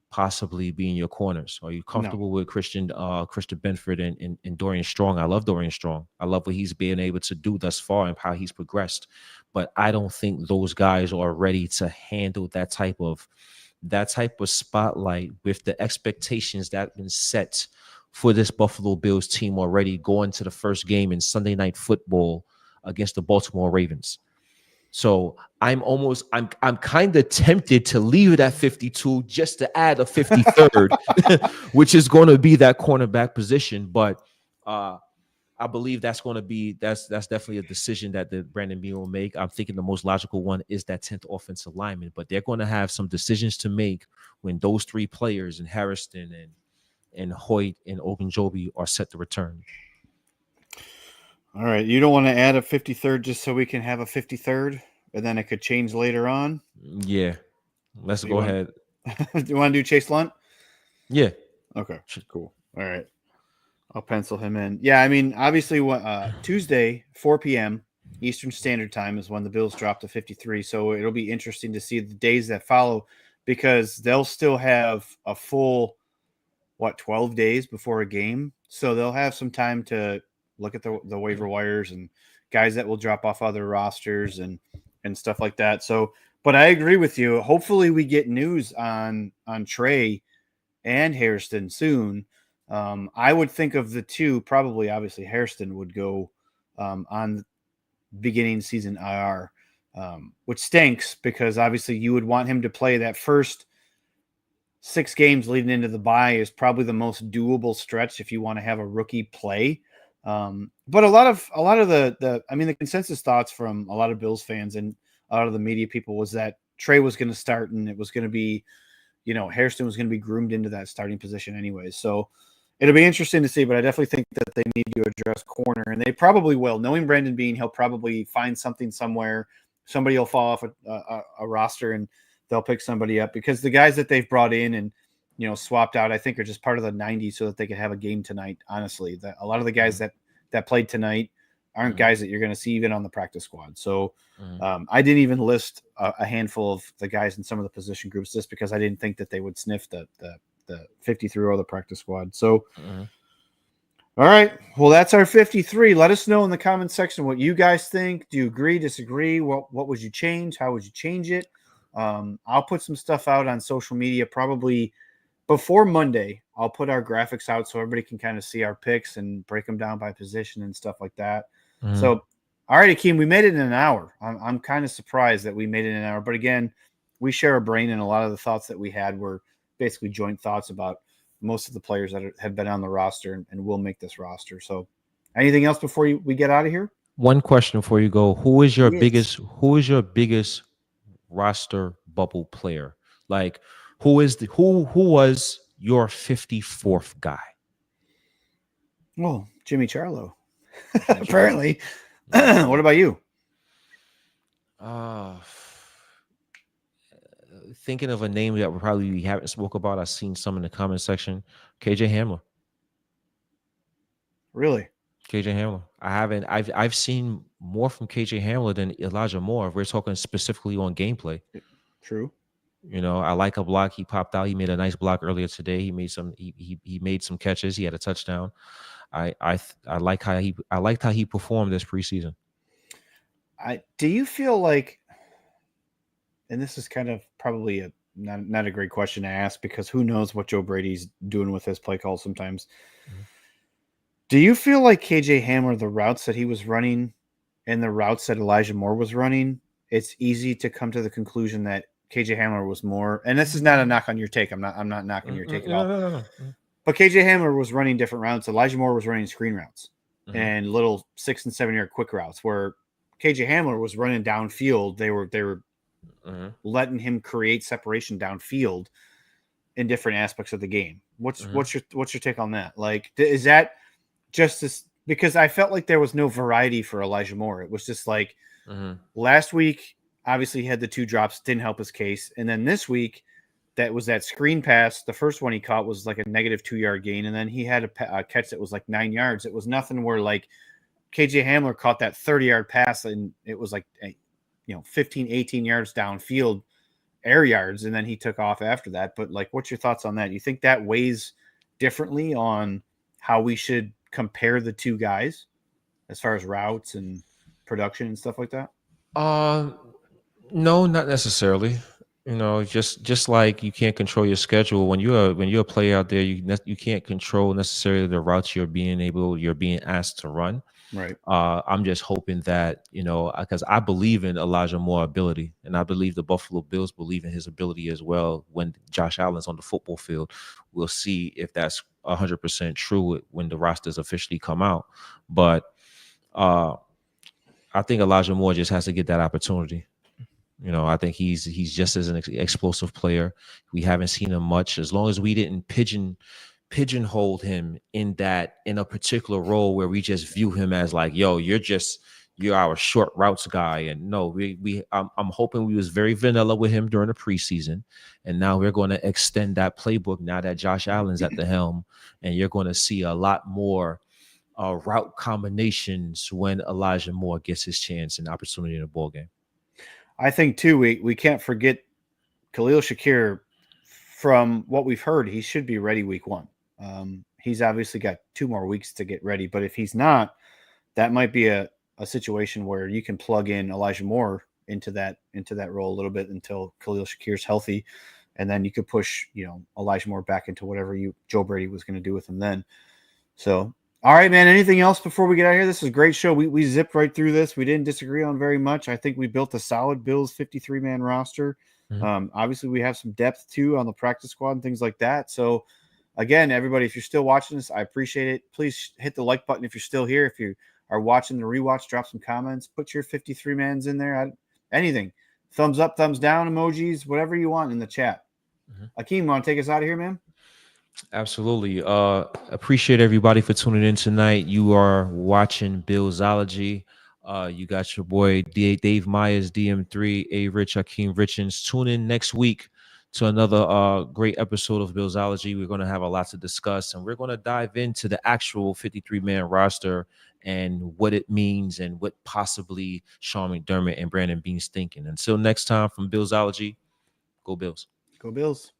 S2: possibly being your corners? Are you comfortable with Christian Benford and Dorian Strong? I love Dorian Strong. I love what he's been able to do thus far and how he's progressed. But I don't think those guys are ready to handle that type of spotlight with the expectations that have been set for this Buffalo Bills team already going to the first game in Sunday Night Football against the Baltimore Ravens. So I'm kind of tempted to leave it at 52 just to add a 53rd, which is going to be that cornerback position. But I believe that's definitely a decision that the Brandon Beane will make. I'm thinking the most logical one is that 10th offensive lineman, but they're going to have some decisions to make when those three players, and Harrison and Hoyt and Ogunjobi, are set to return.
S1: All right. You don't want to add a 53rd just so we can have a 53rd and then it could change later on?
S2: Yeah. Let's go ahead.
S1: Do you want to do Chase Lunt?
S2: Yeah.
S1: Okay. Cool. All right. I'll pencil him in. Yeah, I mean, obviously, Tuesday, 4 p.m. Eastern Standard Time is when the Bills drop to 53. So it'll be interesting to see the days that follow because they'll still have a full, 12 days before a game. So they'll have some time to look at the waiver wires and guys that will drop off other rosters and stuff like that. So, but I agree with you. Hopefully we get news on Trey and Hairston soon. I would think of the two, probably obviously Hairston would go on beginning season IR, which stinks because obviously you would want him to play that first 6 games leading into the bye is probably the most doable stretch if you want to have a rookie play. But a lot of the consensus thoughts from a lot of Bills fans and a lot of the media people was that Trey was going to start and it was going to be, Hairston was going to be groomed into that starting position anyways. So it'll be interesting to see, but I definitely think that they need to address corner, and they probably will. Knowing Brandon Beane, he'll probably find something somewhere. Somebody will fall off a roster, and they'll pick somebody up because the guys that they've brought in and swapped out, I think, are just part of the 90 so that they could have a game tonight. Honestly, a lot of the guys that played tonight aren't guys that you're going to see even on the practice squad. So I didn't even list a handful of the guys in some of the position groups just because I didn't think that they would sniff the 53 or the practice squad. So, all right. Well, that's our 53. Let us know in the comments section what you guys think. Do you agree, disagree? What would you change? How would you change it? I'll put some stuff out on social media probably before Monday, I'll put our graphics out so everybody can kind of see our picks and break them down by position and stuff like that. So, all right, Akeem, we made it in an hour. I'm kind of surprised that we made it in an hour. But again, we share a brain, and a lot of the thoughts that we had were basically joint thoughts about most of the players that have been on the roster and will make this roster. So, anything else before we get out of here?
S2: One question before you go: Who is your
S1: Yes.
S2: biggest roster bubble player? Like, who was your 54th guy?
S1: Well, Jimmy Charlo, apparently. What about you?
S2: Thinking of a name that we haven't spoke about. I've seen some in the comment section. 𝐾𝐨
S1: Really?
S2: 𝐾𝐨 I haven't. I've seen more from 𝐾𝐨 than Elijah Moore. If we're talking specifically on gameplay.
S1: True.
S2: You know, I like a block. He popped out. He made a nice block earlier today. He made some. He made some catches. He had a touchdown. I like how I liked how he performed this preseason.
S1: Do you feel like, and this is kind of probably not a great question to ask because who knows what Joe Brady's doing with his play call sometimes. Do you feel like 𝐾𝐨, the routes that he was running and the routes that Elijah Moore was running, it's easy to come to the conclusion that 𝐾𝐨 was more, and this is not a knock on your take. I'm not knocking your take at all.
S2: No.
S1: But 𝐾𝐨 was running different routes. Elijah Moore was running screen routes and little 6 and 7 yard quick routes where 𝐾𝐨 was running downfield. They were letting him create separation downfield in different aspects of the game. What's your take on that? Like, is that just this? Because I felt like there was no variety for Elijah Moore. It was just like last week, obviously he had the 2 drops, didn't help his case. And then this week, that was that screen pass. The first one he caught was like a -2 yard gain. And then he had a catch that was like 9 yards. It was nothing where like 𝐾𝐨 caught that 30-yard pass and it was like, 15, 18 yards downfield air yards. And then he took off after that. But like, what's your thoughts on that? You think that weighs differently on how we should compare the 2 guys as far as routes and production and stuff like that?
S2: No, not necessarily. You know, just like you can't control your schedule when you're a player out there, you can't control necessarily the routes you're being asked to run.
S1: Right.
S2: I'm just hoping that, because I believe in Elijah Moore's ability, and I believe the Buffalo Bills believe in his ability as well. When Josh Allen's on the football field, we'll see if that's 100% true when the rosters officially come out. But I think Elijah Moore just has to get that opportunity. I think he's just as an explosive player. We haven't seen him much. As long as we didn't pigeonhole him in a particular role where we just view him as like, yo, you're our short routes guy. And no, I'm hoping we was very vanilla with him during the preseason, and now we're going to extend that playbook now that Josh Allen's at the helm, and you're going to see a lot more route combinations when Elijah Moore gets his chance and opportunity in the ball game.
S1: I think too, we can't forget 𝐾𝐨𝐽. From what we've heard, he should be ready week 1. He's obviously got 2 more weeks to get ready, but if he's not, that might be a situation where you can plug in Elijah Moore into that role a little bit until 𝐾𝐨𝐽 is healthy, and then you could push Elijah Moore back into whatever Joe Brady was going to do with him then. So, all right, man. Anything else before we get out of here? This is a great show. We zipped right through this. We didn't disagree on very much. I think we built a solid Bills 53-man roster. Obviously, we have some depth too on the practice squad and things like that. So, again, everybody, if you're still watching this, I appreciate it. Please hit the like button if you're still here. If you are watching the rewatch, drop some comments. Put your 53-mans in there. Anything. Thumbs up, thumbs down emojis, whatever you want in the chat. Akeem, want to take us out of here, man?
S2: Absolutely. Appreciate everybody for tuning in tonight. You are watching Billsology. You got your boy Dave Myers, DM3, 𝐴 Akeem Richards. Tune in next week to another great episode of Billsology. We're going to have a lot to discuss, and we're going to dive into the actual 53-man roster and what it means and what possibly Sean McDermott and Brandon Beane's thinking. Until next time, from Billsology, go Bills.
S1: Go Bills.